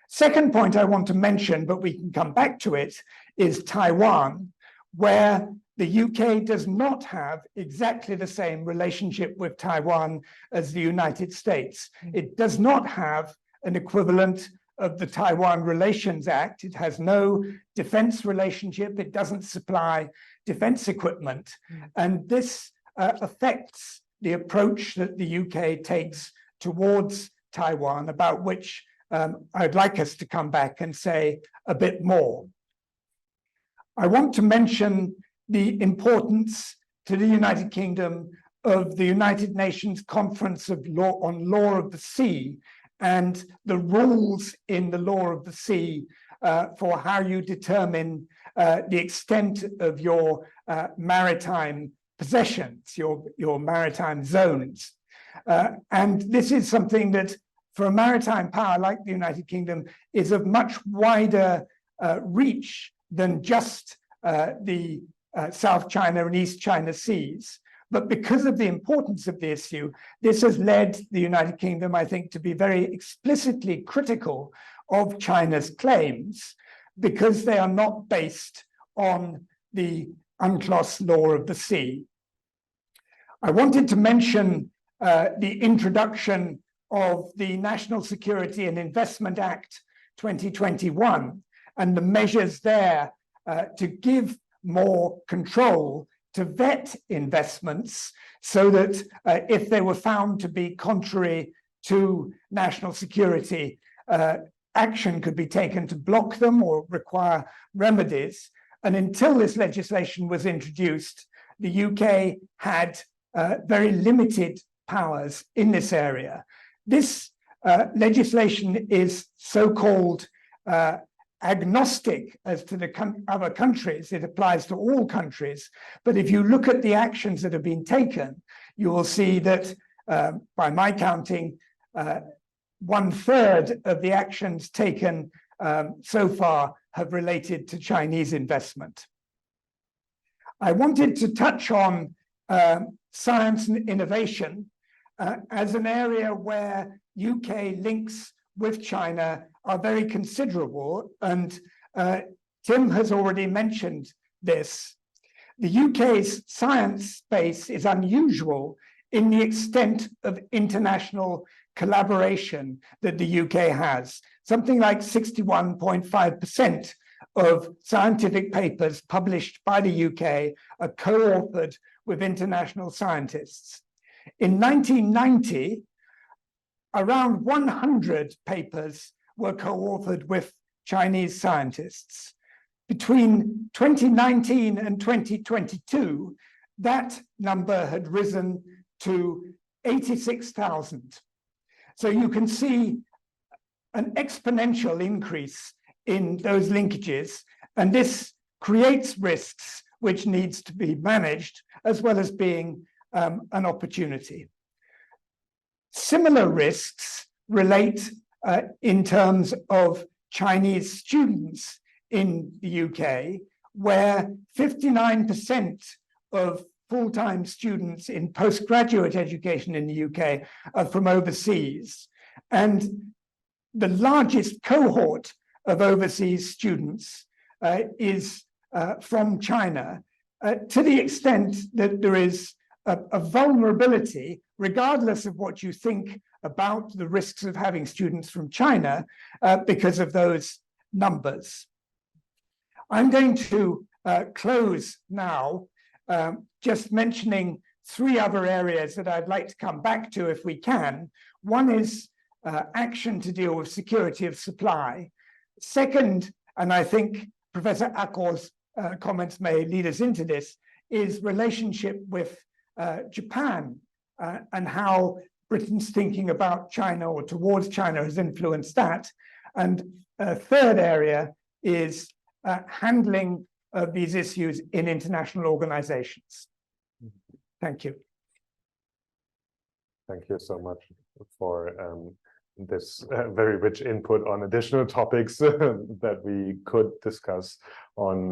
Second point I want to mention, but we can come back to it, is Taiwan, where the UK does not have exactly the same relationship with Taiwan as the United States. It does not have an equivalent of the Taiwan Relations Act. It has no defense relationship. It doesn't supply defense equipment. And this affects the approach that the UK takes towards Taiwan, about which I'd like us to come back and say a bit more. I want to mention the importance to the United Kingdom of the United Nations Conference on Law of the Sea and the rules in the law of the sea for how you determine the extent of your maritime possessions, your maritime zones. And this is something that, for a maritime power like the United Kingdom, is of much wider reach than just the South China and East China Seas. But because of the importance of the issue, this has led the United Kingdom, I think, to be very explicitly critical of China's claims, because they are not based on the UNCLOS law of the sea. I wanted to mention the introduction of the National Security and Investment Act 2021 and the measures there to give more control to vet investments so that if they were found to be contrary to national security, action could be taken to block them or require remedies. And until this legislation was introduced, the UK had very limited powers in this area. This legislation is so-called agnostic as to the other countries. It applies to all countries. But if you look at the actions that have been taken, you will see that, by my counting, 1/3 of the actions taken so far have related to Chinese investment. I wanted to touch on science and innovation as an area where UK links with China are very considerable, and Tim has already mentioned this. The UK's science space is unusual in the extent of international collaboration that the UK has. Something like 61.5% of scientific papers published by the UK are co-authored with international scientists. In 1990, around 100 papers were co-authored with Chinese scientists. Between 2019 and 2022, that number had risen to 86,000. So you can see an exponential increase in those linkages, and this creates risks which needs to be managed as well as being an opportunity. Similar risks relate in terms of Chinese students in the UK, where 59% of full-time students in postgraduate education in the UK are from overseas. And the largest cohort of overseas students is from China, to the extent that there is a vulnerability, regardless of what you think about the risks of having students from China, because of those numbers. I'm going to close now, just mentioning three other areas that I'd like to come back to if we can. One is action to deal with security of supply. Second, and I think Professor Ako's comments may lead us into this, is relationship with Japan and how Britain's thinking about China or towards China has influenced that. And a third area is handling of these issues in international organizations. Thank you. Thank you so much for this very rich input on additional topics that we could discuss on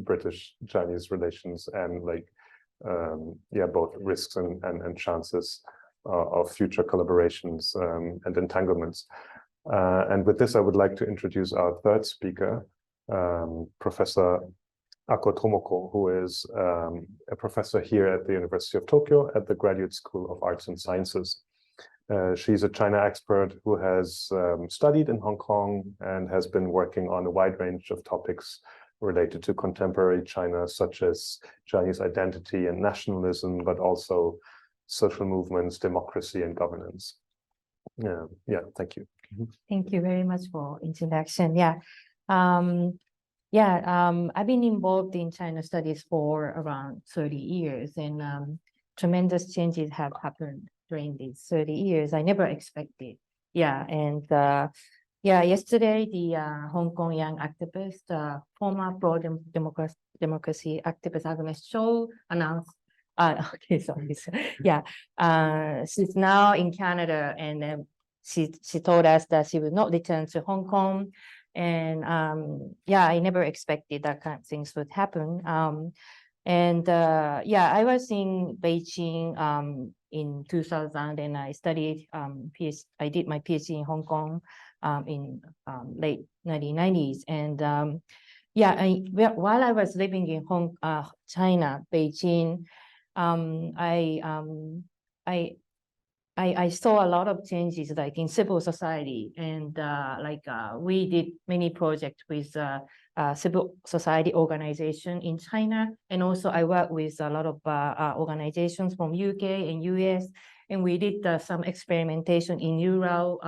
British-Chinese relations and both risks and chances of future collaborations and entanglements. And with this, I would like to introduce our third speaker, Professor Ako Tomoko, who is a professor here at the University of Tokyo at the Graduate School of Arts and Sciences. She's a China expert who has studied in Hong Kong and has been working on a wide range of topics related to contemporary China, such as Chinese identity and nationalism, but also social movements, democracy, and governance. Thank you. Thank you very much for introduction. I've been involved in China studies for around 30 years, and tremendous changes have happened during these 30 years. I never expected. Yesterday, the Hong Kong young activist, former pro-democracy activist Agnes Cho announced, she's now in Canada, and she told us that she will not return to Hong Kong. And I never expected that kind of things would happen. I was in Beijing in 2000, and I studied I did my PhD in Hong Kong in late 1990s. And while I was living in China, Beijing, I saw a lot of changes like in civil society, and we did many projects with civil society organization in China, and also I worked with a lot of organizations from UK and US, and we did some experimentation in rural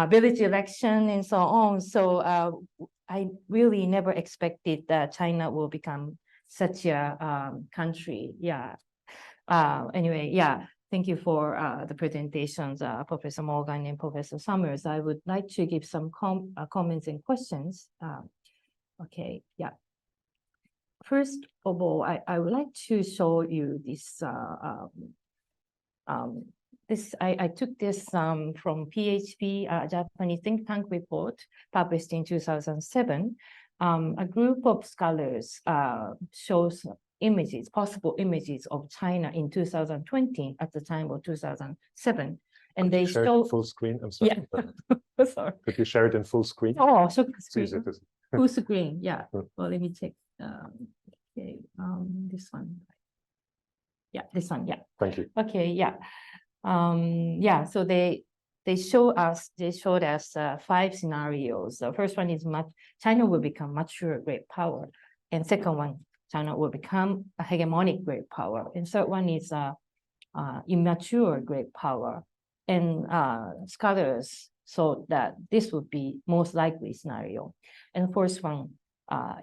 village election and so on. So I really never expected that China will become such a country. Anyway, thank you for the presentations, Professor Morgan and Professor Summers. I would like to give some comments and questions. First of all, I would like to show you this. I took this from PHP, Japanese think tank report published in 2007. A group of scholars shows possible images of China in 2020 at the time of 2007. And they show full screen. I'm sorry. Yeah. Sorry. Could you share it in full screen? Oh, so screen. Easier to... Full screen. Yeah. Well, let me check. Okay. This one. Yeah, this one. Yeah. Thank you. Okay. Yeah. So they showed us 5 scenarios. The first one is China will become mature great power, and second one, China will become a hegemonic great power, and third one is immature great power. And scholars thought that this would be most likely scenario. And fourth one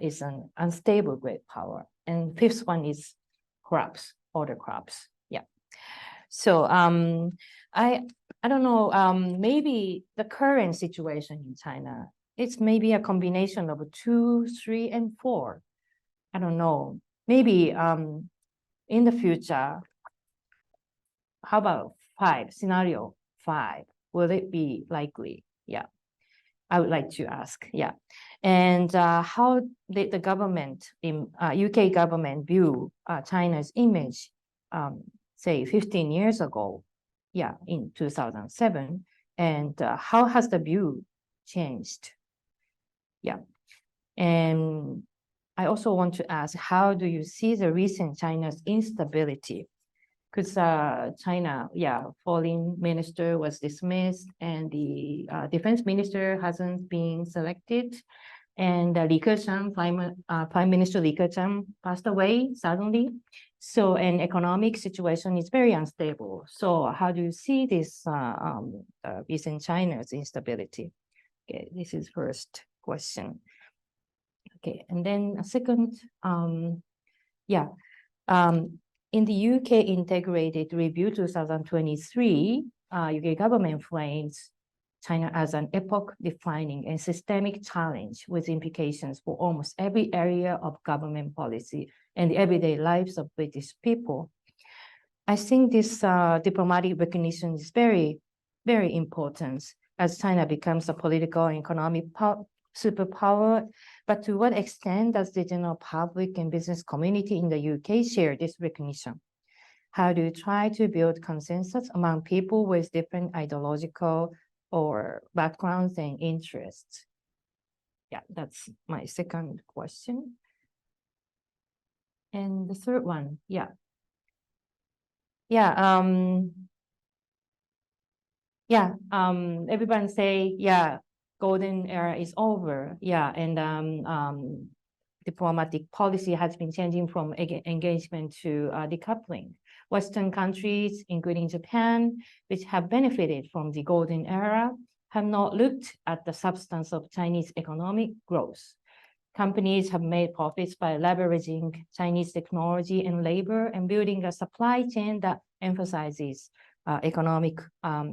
is an unstable great power, and fifth one is order collapse. Yeah. So I don't know, maybe the current situation in China, it's maybe a combination of 2, 3, and 4. I don't know. Maybe in the future, how about 5, scenario 5? Will it be likely? Yeah, I would like to ask. Yeah. And how did the government, UK government, view China's image, say 15 years ago? Yeah, in 2007, and how has the view changed? Yeah, and I also want to ask, how do you see the recent China's instability? Because China, foreign minister was dismissed, and the defense minister hasn't been selected, and Li Keqiang, Prime Minister Li Keqiang passed away suddenly. So an economic situation is very unstable. So how do you see this recent China's instability? Okay, this is first question. Okay, and then a second, in the UK Integrated Review 2023, UK government frames China as an epoch-defining and systemic challenge with implications for almost every area of government policy and the everyday lives of British people. I think this diplomatic recognition is very, very important as China becomes a political and economic superpower. But to what extent does the general public and business community in the UK share this recognition? How do you try to build consensus among people with different ideological or backgrounds and interests? Yeah, that's my second question. And the third one, everyone say, golden era is over. And diplomatic policy has been changing from engagement to decoupling. Western countries, including Japan, which have benefited from the golden era, have not looked at the substance of Chinese economic growth. Companies have made profits by leveraging Chinese technology and labor and building a supply chain that emphasizes economic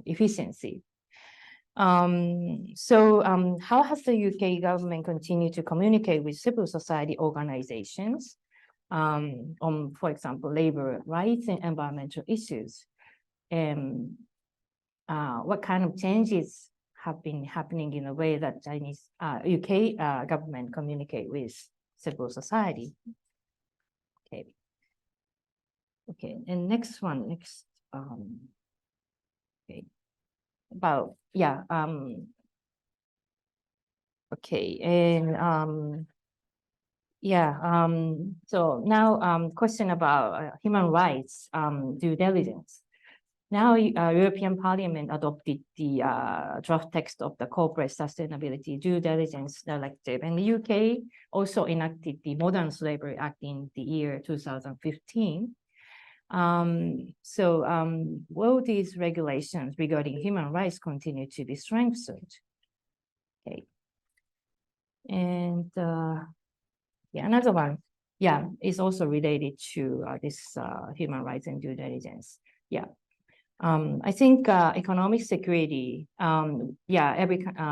efficiency. How has the UK government continued to communicate with civil society organizations on, for example, labor rights and environmental issues? And what kind of changes have been happening in the way that Chinese UK government communicate with civil society? Okay, and next one, about Okay, and yeah, so now question about human rights due diligence. Now, European Parliament adopted the draft text of the Corporate Sustainability Due Diligence Directive, and the UK also enacted the Modern Slavery Act in the year 2015. Will these regulations regarding human rights continue to be strengthened? Okay. And yeah, another one, yeah, is also related to this human rights and due diligence. Yeah. I think economic security, yeah,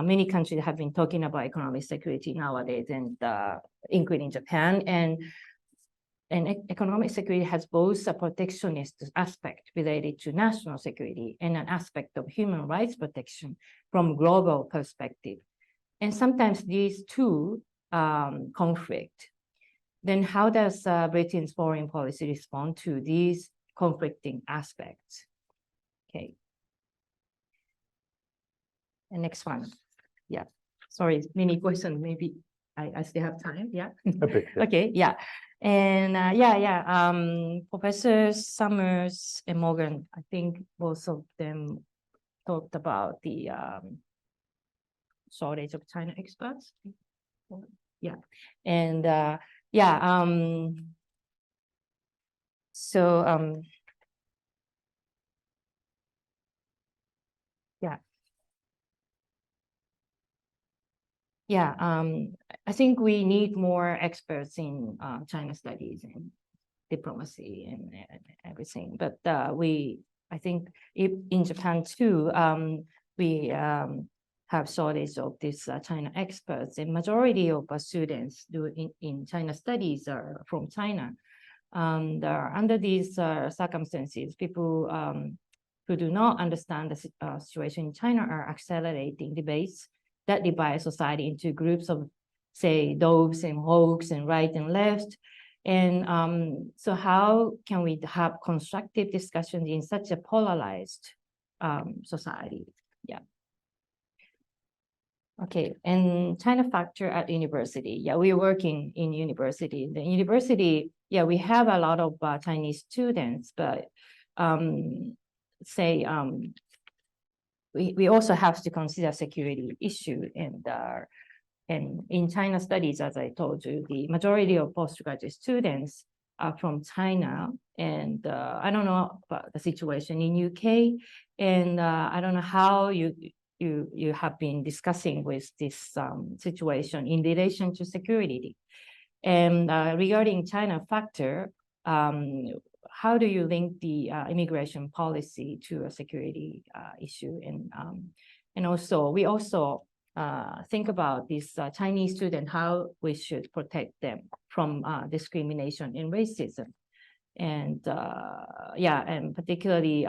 many countries have been talking about economic security nowadays, and including Japan. And economic security has both a protectionist aspect related to national security and an aspect of human rights protection from global perspective. And sometimes these two conflict. Then how does Britain's foreign policy respond to these conflicting aspects? Okay. And next one. Yeah. Sorry, many questions. Maybe I still have time. Yeah. Okay. Yeah. Okay. Yeah. And Professor Summers and Morgan, I think both of them talked about the shortage of China experts. Yeah. And yeah. Yeah. Yeah, I think we need more experts in China studies and diplomacy and everything. But I think in Japan too, we have shortage of these China experts, and majority of students in China studies are from China. And under these circumstances, people who do not understand the situation in China are accelerating debates that divide society into groups of, say, doves and hawks and right and left. And so how can we have constructive discussions in such a polarized society? Yeah. Okay, and China factor at university. Yeah, we're working in university. The university, yeah, we have a lot of Chinese students, but we also have to consider security issue, and in China studies, as I told you, the majority of postgraduate students are from China, and I don't know about the situation in UK, and I don't know how you have been discussing with this situation in relation to security. And regarding China factor, how do you link the immigration policy to a security issue? And also, we also think about this Chinese student, how we should protect them from discrimination and racism. And yeah, and particularly,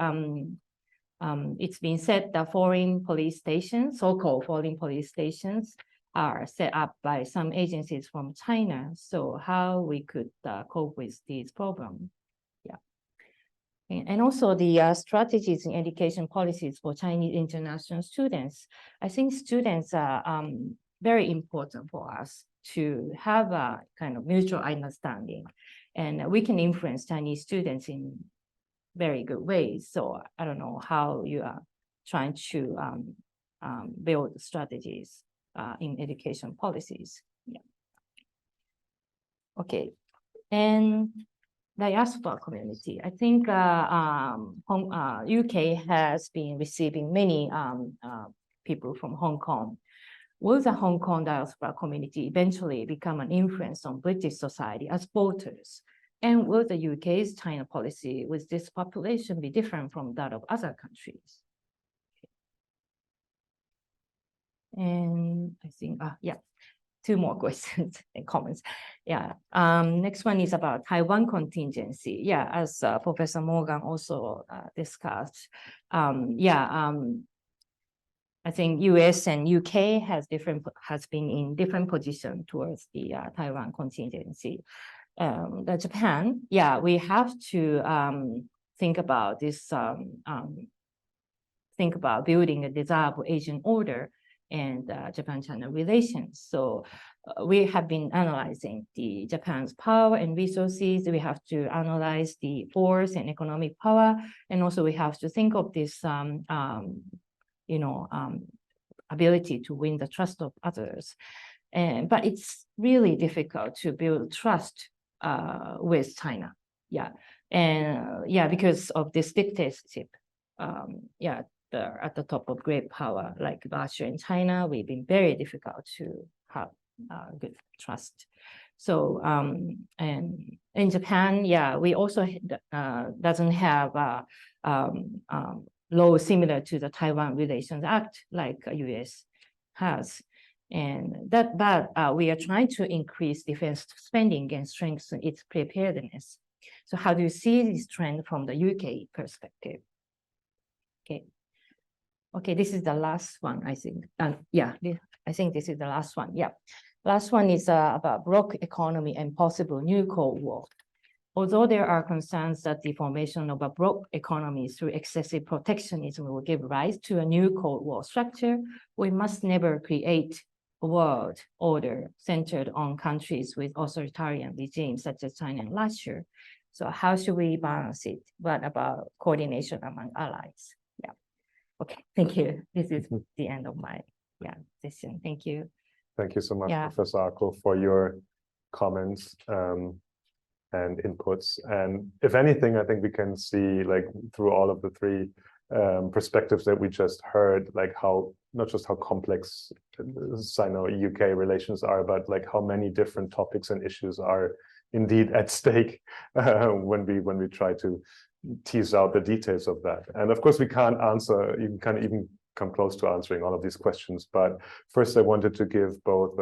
it's been said that foreign police stations, so-called foreign police stations, are set up by some agencies from China. So how we could cope with these problems? Yeah. And also the strategies in education policies for Chinese international students. I think students are very important for us to have a kind of mutual understanding, and we can influence Chinese students in very good ways. So I don't know how you are trying to build strategies in education policies. Yeah. Okay, and diaspora community. I think UK has been receiving many people from Hong Kong. Will the Hong Kong diaspora community eventually become an influence on British society as voters? And will the UK's China policy with this population be different from that of other countries? And I think, yeah, two more questions and comments. Yeah, next one is about Taiwan contingency. Yeah, as Professor Morgan also discussed, I think US and UK has been in different position towards the Taiwan contingency. The Japan, yeah, we have to think about this, think about building a desirable Asian order. and Japan-China relations. So we have been analyzing the Japan's power and resources. We have to analyze the force and economic power, and also we have to think of this, ability to win the trust of others. But it's really difficult to build trust with China. Yeah, and because of this dictatorship. At the top of great power like Russia and China, we've been very difficult to have good trust. So and in Japan, we also doesn't have law similar to the Taiwan Relations Act like US has. And but we are trying to increase defense spending and strengthen its preparedness. So how do you see this trend from the UK perspective? Okay, this is the last one, I think. I think this is the last one. Yeah, last one is about bloc economy and possible new Cold War. Although there are concerns that the formation of a bloc economy through excessive protectionism will give rise to a new Cold War structure, we must never create a world order centered on countries with authoritarian regimes such as China and Russia. So how should we balance it? What about coordination among allies? Yeah. Okay, thank you. This is the end of my session. Thank you. Thank you so much, Professor Ako, for your comments and inputs. And if anything, I think we can see, like, through all of the three perspectives that we just heard, like how not just how complex Sino-UK relations are, but like how many different topics and issues are indeed at stake when we try to tease out the details of that. And of course, we can't answer, you can't even come close to answering all of these questions. But first, I wanted to give both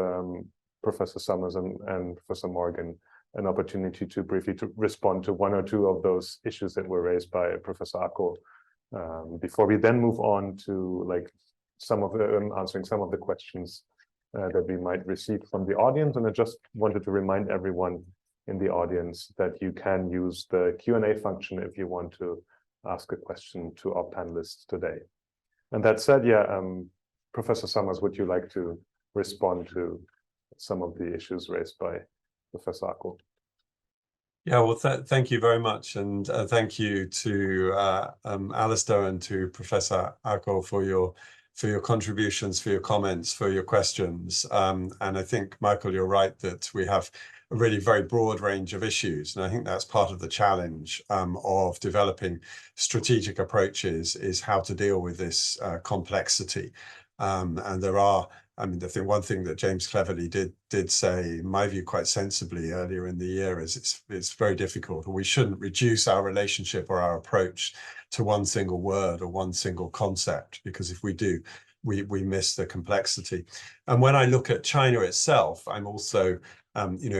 Professor Summers and Professor Morgan an opportunity to briefly respond to one or two of those issues that were raised by Professor Ako, before we then move on to like some of the answering some of the questions that we might receive from the audience. And I just wanted to remind everyone in the audience that you can use the Q&A function if you want to ask a question to our panelists today. And that said, Professor Summers, would you like to respond to some of the issues raised by Professor Ako? Yeah, well, thank you very much. And thank you to Alastair and to Professor Ako for your contributions, for your comments, for your questions. And I think, Michael, you're right that we have a really very broad range of issues. And I think that's part of the challenge of developing strategic approaches, is how to deal with this complexity. And there are, I mean, I think one thing that James cleverly did say, in my view, quite sensibly earlier in the year, is it's very difficult, or we shouldn't reduce our relationship or our approach to one single word or one single concept, because if we do, we miss the complexity. And when I look at China itself, I'm also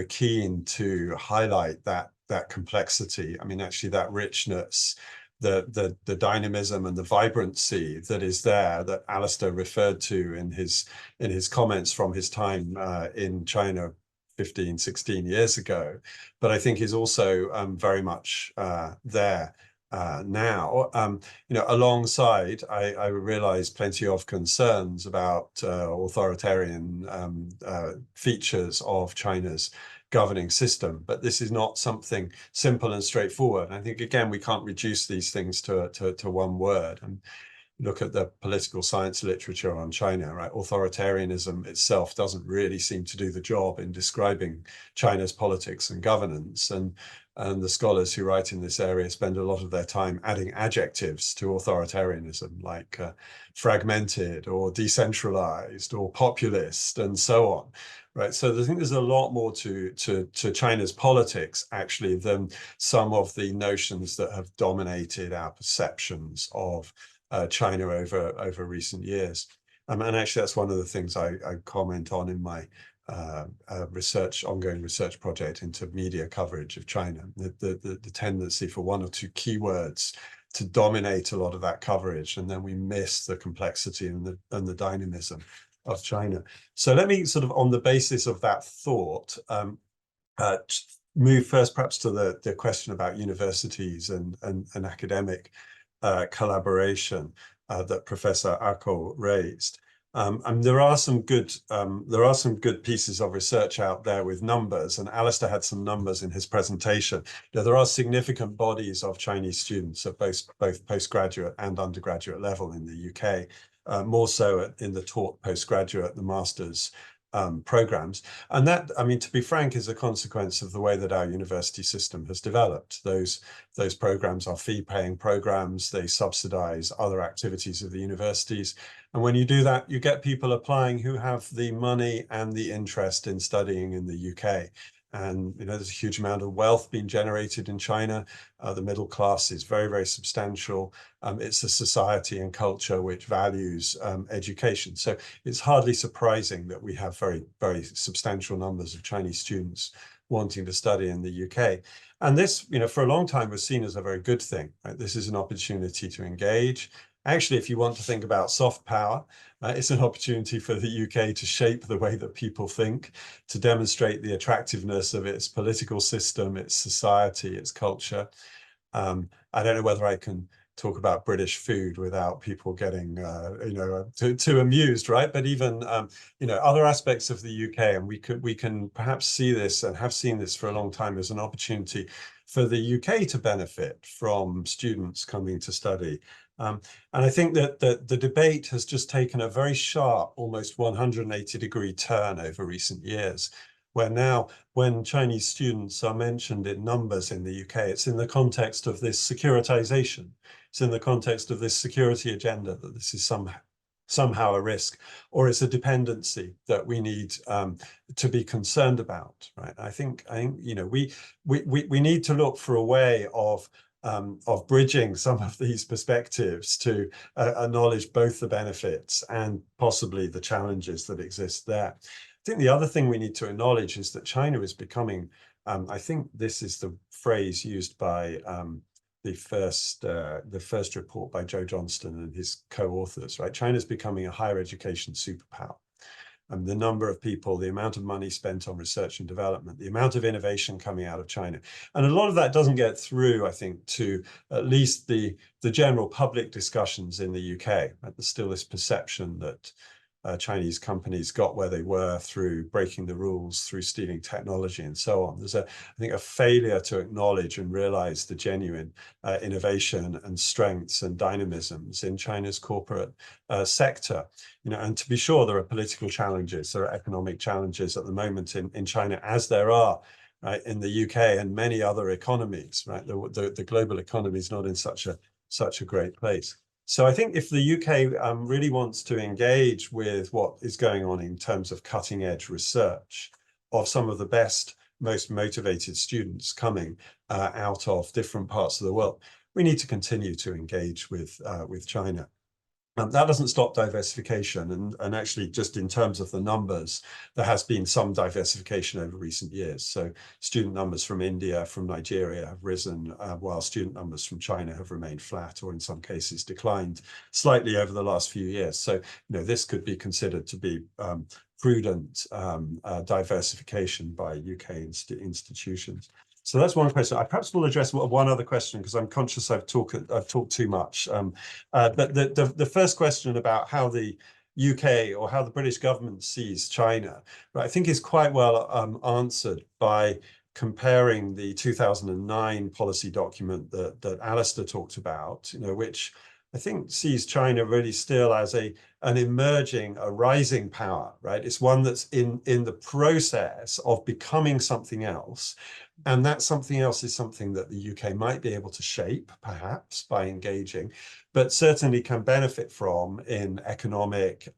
keen to highlight that complexity. I mean, actually, that richness, the dynamism and the vibrancy that is there, that Alastair referred to in his comments from his time in China 15, 16 years ago, but I think is also very much there now. Alongside, I realize plenty of concerns about authoritarian features of China's governing system, but this is not something simple and straightforward. I think, again, we can't reduce these things to one word. And look at the political science literature on China, right? Authoritarianism itself doesn't really seem to do the job in describing China's politics and governance. And the scholars who write in this area spend a lot of their time adding adjectives to authoritarianism, like fragmented or decentralized or populist and so on, right? So I think there's a lot more to China's politics, actually, than some of the notions that have dominated our perceptions of China over recent years. And actually, that's one of the things I comment on in my ongoing research project into media coverage of China, the tendency for one or two keywords to dominate a lot of that coverage, and then we miss the complexity and the dynamism of China. So let me sort of, on the basis of that thought, move first perhaps to the question about universities and academic collaboration that Professor Ako raised. And there are some good pieces of research out there with numbers, and Alastair had some numbers in his presentation. There are significant bodies of Chinese students at both postgraduate and undergraduate level in the UK, more so in the taught postgraduate, the master's programs. And that, I mean, to be frank, is a consequence of the way that our university system has developed. Those programs are fee-paying programs. They subsidize other activities of the universities. And when you do that, you get people applying who have the money and the interest in studying in the UK. And there's a huge amount of wealth being generated in China. The middle class is very, very substantial. It's a society and culture which values education. So it's hardly surprising that we have very, very substantial numbers of Chinese students wanting to study in the UK. And this, for a long time was seen as a very good thing. Right? This is an opportunity to engage. Actually, if you want to think about soft power, it's an opportunity for the UK to shape the way that people think, to demonstrate the attractiveness of its political system, its society, its culture. I don't know whether I can talk about British food without people getting, too amused, right? But even, other aspects of the UK, and we can perhaps see this and have seen this for a long time as an opportunity for the UK to benefit from students coming to study. And I think that the debate has just taken a very sharp, almost 180-degree turn over recent years, where now when Chinese students are mentioned in numbers in the UK, it's in the context of this securitization. It's in the context of this security agenda that this is somehow a risk, or it's a dependency that we need to be concerned about, right? I think we need to look for a way of bridging some of these perspectives to acknowledge both the benefits and possibly the challenges that exist there. I think the other thing we need to acknowledge is that China is becoming, I think this is the phrase used by the first report by Joe Johnston and his co-authors, right? China's becoming a higher education superpower. And the number of people, the amount of money spent on research and development, the amount of innovation coming out of China. And a lot of that doesn't get through, I think, to at least the general public discussions in the UK. Right? There's still this perception that Chinese companies got where they were through breaking the rules, through stealing technology and so on. There's I think, a failure to acknowledge and realize the genuine innovation and strengths and dynamisms in China's corporate sector. And to be sure, there are political challenges, there are economic challenges at the moment in China, as there are right, in the UK and many other economies. Right, the global economy is not in such a great place. So I think if the UK really wants to engage with what is going on in terms of cutting edge research of some of the best, most motivated students coming out of different parts of the world, we need to continue to engage with China. That doesn't stop diversification, and actually just in terms of the numbers, there has been some diversification over recent years. So student numbers from India, from Nigeria have risen, while student numbers from China have remained flat, or in some cases declined slightly over the last few years. So this could be considered to be prudent diversification by UK institutions. So that's one question. I perhaps will address one other question because I'm conscious I've talked too much. But the first question about how the UK or how the British government sees China, right, I think is quite well answered by comparing the 2009 policy document that Alastair talked about, which I think sees China really still as a rising power, right? It's one that's in the process of becoming something else. And that something else is something that the UK might be able to shape, perhaps, by engaging, but certainly can benefit from in economic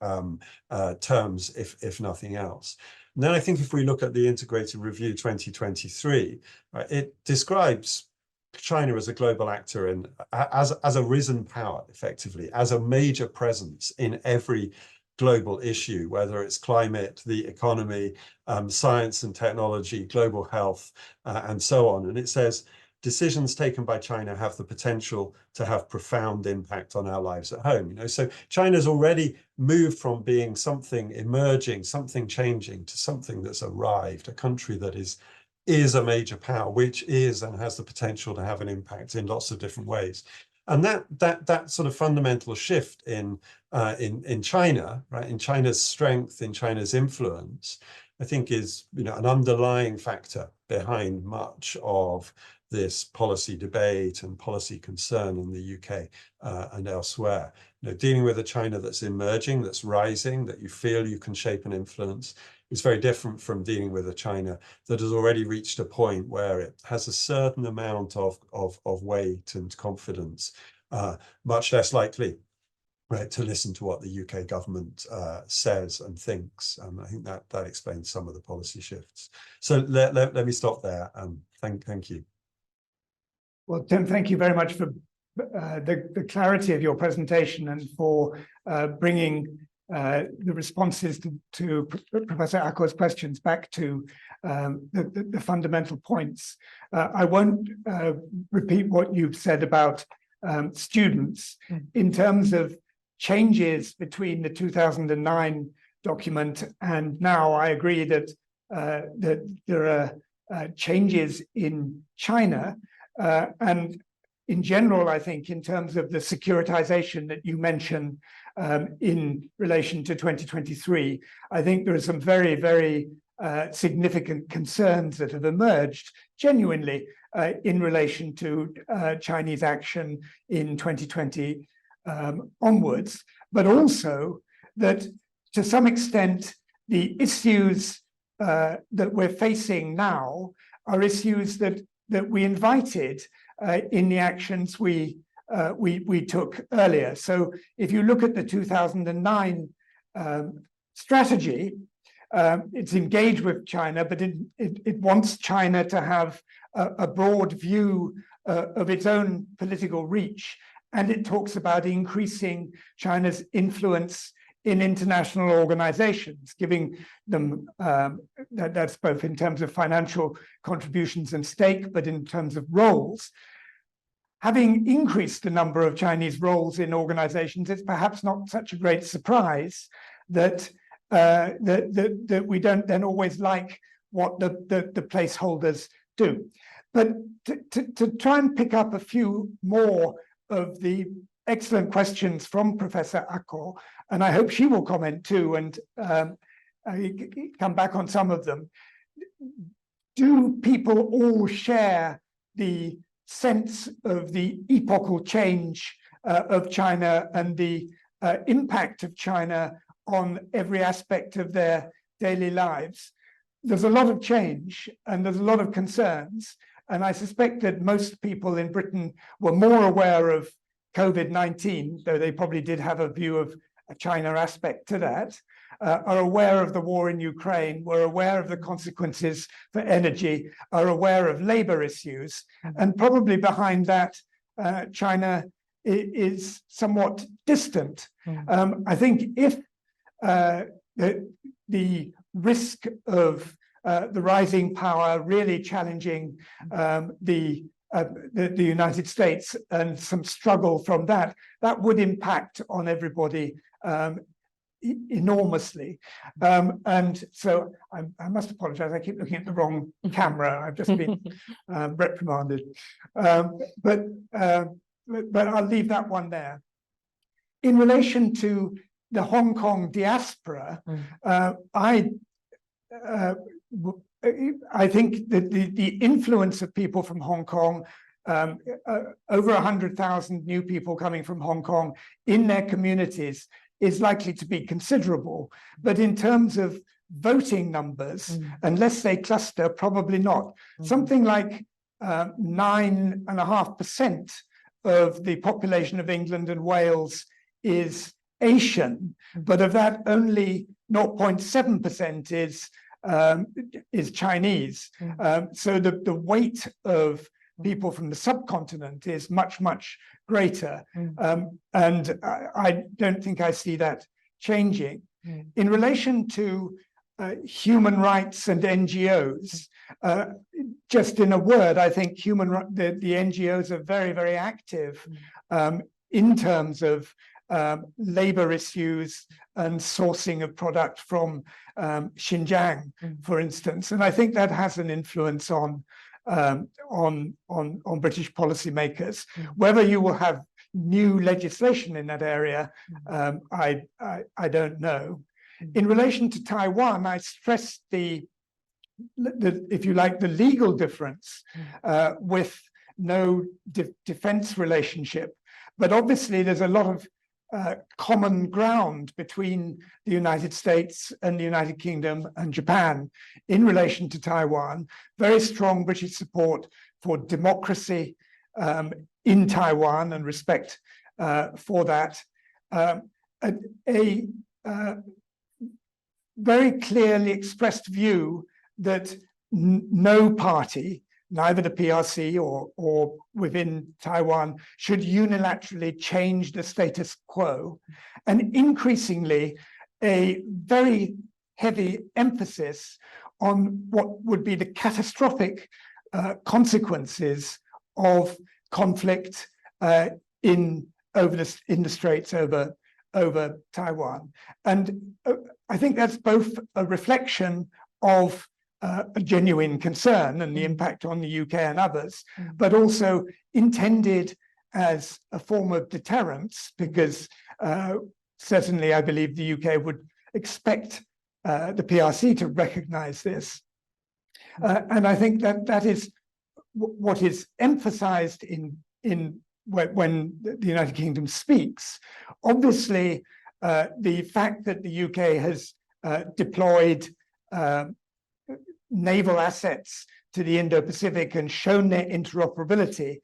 terms, if nothing else. And then I think if we look at the Integrated Review 2023, it describes China as a global actor and as a risen power, effectively, as a major presence in every global issue, whether it's climate, the economy, science and technology, global health, and so on. And it says, decisions taken by China have the potential to have profound impact on our lives at home. So China's already moved from being something emerging, something changing, to something that's arrived, a country that is a major power, which is and has the potential to have an impact in lots of different ways. And that sort of fundamental shift in China, right, in China's strength, in China's influence, I think is, you know, an underlying factor behind much of this policy debate and policy concern in the UK and elsewhere. You know, dealing with a China that's emerging, that's rising, that you feel you can shape and influence, is very different from dealing with a China that has already reached a point where it has a certain amount of weight and confidence, much less likely, right, to listen to what the UK government says and thinks. I think that explains some of the policy shifts. So let me stop there. Thank you. Well, Tim, thank you very much for the clarity of your presentation and for bringing the responses to Professor Ako's questions back to the fundamental points. I won't repeat what you've said about students in terms of changes between the 2009 document and now. I agree that there are changes in China, and in general, I think in terms of the securitization that you mentioned in relation to 2023, I think there are some very, very significant concerns that have emerged genuinely in relation to Chinese action in 2020 onwards, but also that to some extent the issues that we're facing now are issues that we invited in the actions we took earlier. So if you look at the 2009 strategy, it's engaged with China, but it wants China to have a broad view of its own political reach. And it talks about increasing China's influence in international organizations, giving them, that's both in terms of financial contributions and stake, but in terms of roles. Having increased the number of Chinese roles in organizations, it's perhaps not such a great surprise that that we don't then always like what the placeholders do. But to try and pick up a few more of the excellent questions from Professor Ako, and I hope she will comment too and come back on some of them. Do people all share the sense of the epochal change of China and the impact of China on every aspect of their daily lives? There's a lot of change and there's a lot of concerns. And I suspect that most people in Britain were more aware of COVID-19, though they probably did have a view of a China aspect to that, are aware of the war in Ukraine, were aware of the consequences for energy, are aware of labor issues, and probably behind that, China is somewhat distant. I think if the risk of the rising power really challenging the United States and some struggle from that would impact on everybody enormously. And so I must apologize, I keep looking at the wrong camera. I've just been reprimanded. But I'll leave that one there. In relation to the Hong Kong diaspora, I think that the influence of people from Hong Kong, over 100,000 new people coming from Hong Kong in their communities, is likely to be considerable. But in terms of voting numbers, unless they cluster, probably not. Something like 9.5% of the population of England and Wales is Asian, but of that only 0.7% is Chinese. So the weight of people from the subcontinent is much, much greater. And I don't think I see that changing. In relation to human rights and NGOs, just in a word, I think the NGOs are very, very active in terms of labor issues and sourcing of product from Xinjiang, for instance. And I think that has an influence on British policymakers. Whether you will have new legislation in that area, I don't know. In relation to Taiwan, I stressed the if you like, the legal difference with no defense relationship. But obviously, there's a lot of common ground between the United States and the United Kingdom and Japan in relation to Taiwan. Very strong British support for democracy in Taiwan and respect for that. A very clearly expressed view that no party, neither the PRC or within Taiwan, should unilaterally change the status quo, and increasingly a very heavy emphasis on what would be the catastrophic consequences of conflict in the Straits over Taiwan. And I think that's both a reflection of a genuine concern and the impact on the UK and others, but also intended as a form of deterrence, because certainly I believe the UK would expect the PRC to recognize this. And I think that is what is emphasized when the United Kingdom speaks. Obviously, the fact that the UK has deployed naval assets to the Indo-Pacific and shown their interoperability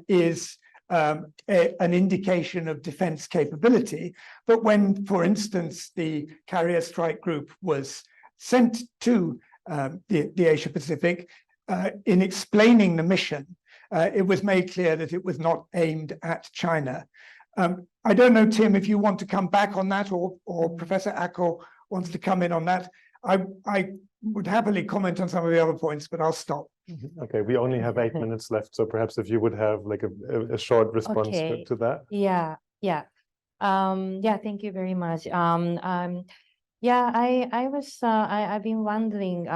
is an indication of defense capability. But when, for instance, the carrier strike group was sent to the Asia-Pacific, in explaining the mission, it was made clear that it was not aimed at China. I don't know, Tim, if you want to come back on that, or Professor Acko wants to come in on that. I would happily comment on some of the other points, but I'll stop. Okay, we only have 8 minutes left, so perhaps if you would have like a short response to that. Yeah. Thank you very much. I've been wondering.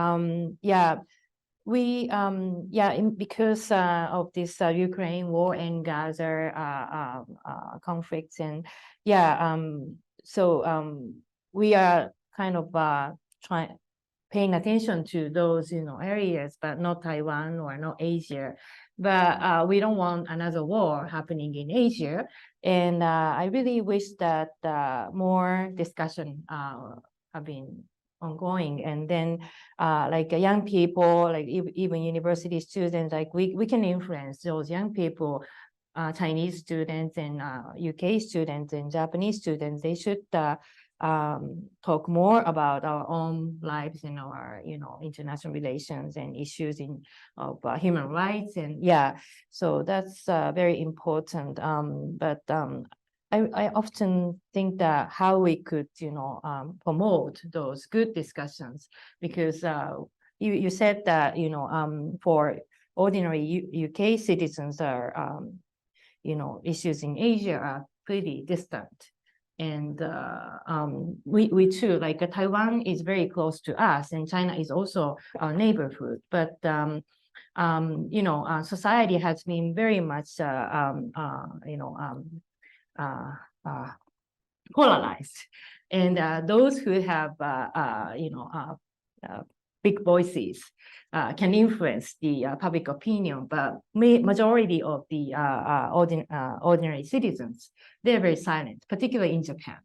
Because of this Ukraine war and Gaza conflicts, and we are kind of paying attention to those areas, but not Taiwan or not Asia. But we don't want another war happening in Asia, and I really wish that more discussion have been ongoing, and then like young people, like even university students, like we can influence those young people, Chinese students and UK students and Japanese students. They should talk more about our own lives and our international relations and issues of human rights, and so that's very important. But I often think that how we could promote those good discussions, because you said that for ordinary UK citizens are issues in Asia are pretty distant. And we too, like Taiwan is very close to us, and China is also our neighborhood. But society has been very much polarized, and those who have big voices can influence the public opinion, but majority of the ordinary citizens, they're very silent, particularly in Japan.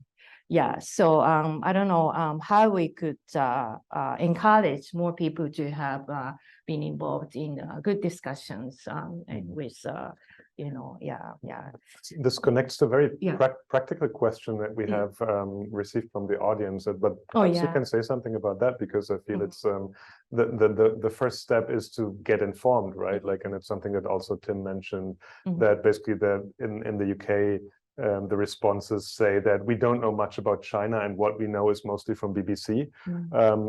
So I don't know how we could encourage more people to have been involved in good discussions and with This connects to a very practical question that we have received from the audience, but perhaps you can say something about that, because I feel it's the first step is to get informed, right? Like, and it's something that also Tim mentioned, that basically in the UK, the responses say that we don't know much about China, and what we know is mostly from BBC.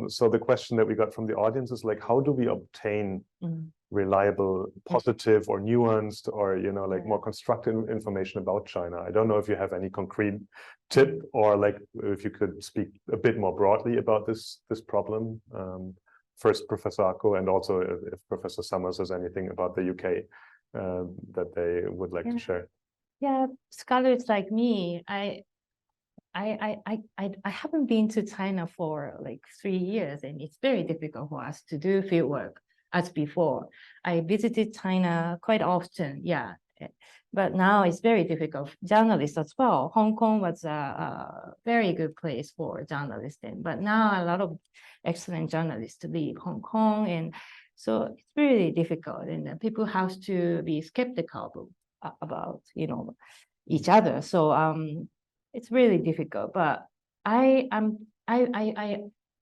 So the question that we got from the audience is like, how do we obtain reliable, positive, or nuanced, or like more constructive information about China? I don't know if you have any concrete tip, or like if you could speak a bit more broadly about this problem. First, Professor Acko, and also if Professor Summers has anything about the UK that they would like to share. Yeah, scholars like me, I haven't been to China for like 3 years, and it's very difficult for us to do field work as before. I visited China quite often, yeah, but now it's very difficult. Journalists as well. Hong Kong was a very good place for journalists, but now a lot of excellent journalists leave Hong Kong, and so it's really difficult, and people have to be skeptical about, you know, each other. So it's really difficult. But I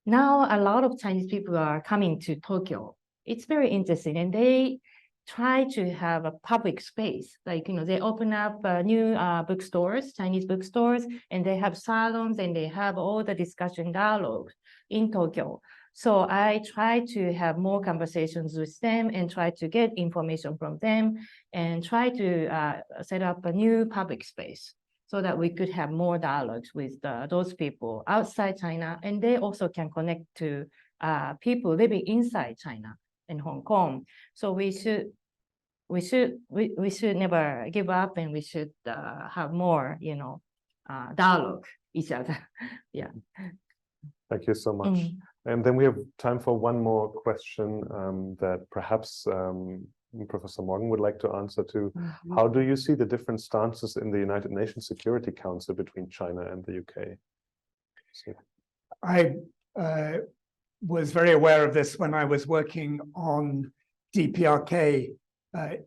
now a lot of Chinese people are coming to Tokyo. It's very interesting, and they try to have a public space. Like, you know, they open up new bookstores, Chinese bookstores, and they have salons, and they have all the discussion dialogues in Tokyo. So I try to have more conversations with them and try to get information from them and try to set up a new public space so that we could have more dialogues with those people outside China, and they also can connect to people living inside China and Hong Kong. So we should never give up, and we should have more, you know, dialogue each other. Yeah. Thank you so much. And then we have time for one more question that perhaps Professor Morgan would like to answer to. How do you see the different stances in the United Nations Security Council between China and the UK? I was very aware of this when I was working on DPRK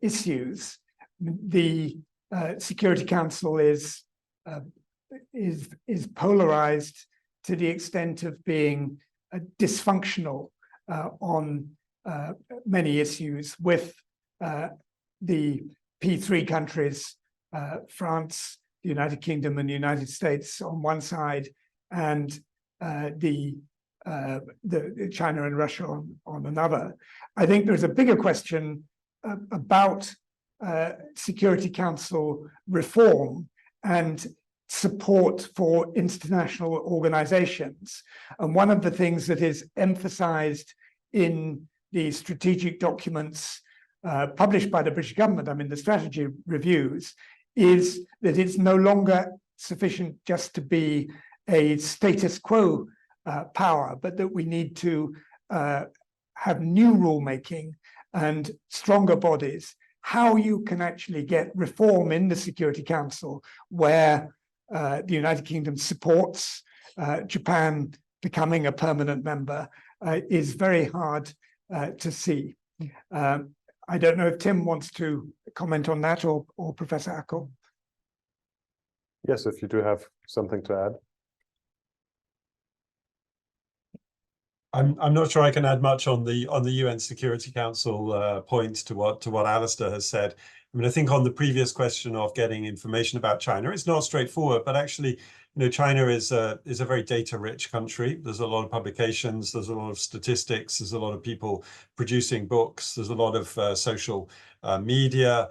issues. The Security Council is polarized to the extent of being dysfunctional on many issues, with the P3 countries, France, the United Kingdom, and the United States on one side, and the China and Russia on another. I think there's a bigger question about Security Council reform and support for international organizations. And one of the things that is emphasized in the strategic documents published by the British government, I mean, the strategy reviews, is that it's no longer sufficient just to be a status quo power, but that we need to have new rulemaking and stronger bodies. How you can actually get reform in the Security Council, where the United Kingdom supports Japan becoming a permanent member, is very hard to see. I don't know if Tim wants to comment on that, or Professor Ackel. Yes, if you do have something to add. I'm not sure I can add much on the UN Security Council points to what Alastair has said. I mean, I think on the previous question of getting information about China, it's not straightforward, but actually, you know, China is a very data-rich country. There's a lot of publications, there's a lot of statistics, there's a lot of people producing books, there's a lot of social media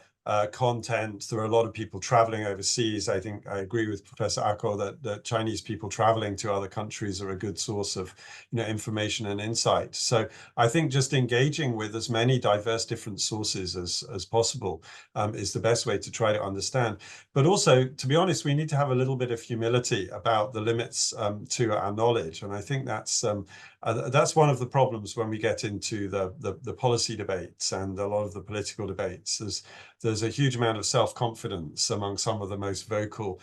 content. There are a lot of people traveling overseas. I think I agree with Professor Ackel that Chinese people traveling to other countries are a good source of, you know, information and insight. So I think just engaging with as many diverse different sources as possible is the best way to try to understand. But also, to be honest, we need to have a little bit of humility about the limits to our knowledge. And I think that's one of the problems when we get into the policy debates and a lot of the political debates. There's a huge amount of self-confidence among some of the most vocal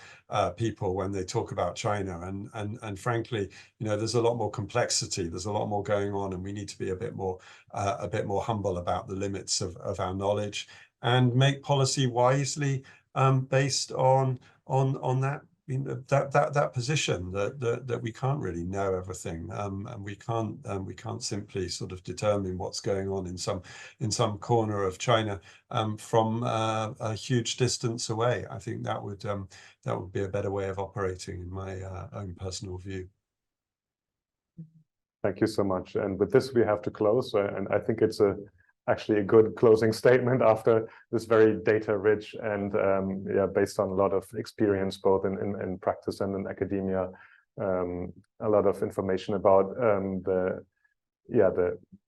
people when they talk about China, and frankly, you know, there's a lot more complexity, there's a lot more going on, and we need to be a bit more humble about the limits of our knowledge and make policy wisely based on that. That position that we can't really know everything, and we can't simply sort of determine what's going on in some corner of China from a huge distance away. I think that would be a better way of operating, in my own personal view. Thank you so much. And with this, we have to close. And I think it's actually a good closing statement after this very data-rich and based on a lot of experience, both in practice and in academia, a lot of information about the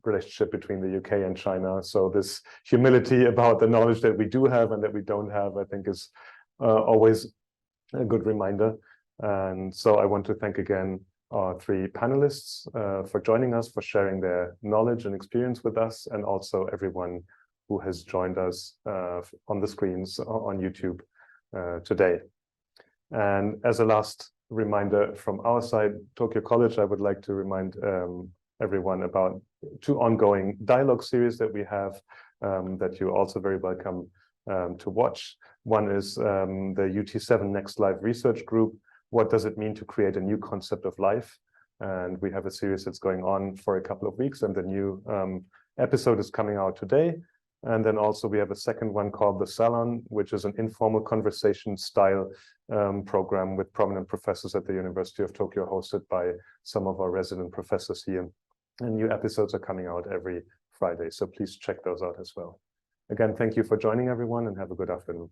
relationship between the UK and China. So this humility about the knowledge that we do have and that we don't have, I think, is always a good reminder. And so I want to thank again our three panelists for joining us, for sharing their knowledge and experience with us, and also everyone who has joined us on the screens on YouTube today. And as a last reminder from our side, Tokyo College, I would like to remind everyone about two ongoing dialogue series that we have that you're also very welcome to watch. One is the UT7 Next Life Research Group. What does it mean to create a new concept of life? And we have a series that's going on for a couple of weeks, and the new episode is coming out today. And then also we have a second one called The Salon, which is an informal conversation style program with prominent professors at the University of Tokyo, hosted by some of our resident professors here. And new episodes are coming out every Friday, so please check those out as well. Again, thank you for joining everyone, and have a good afternoon.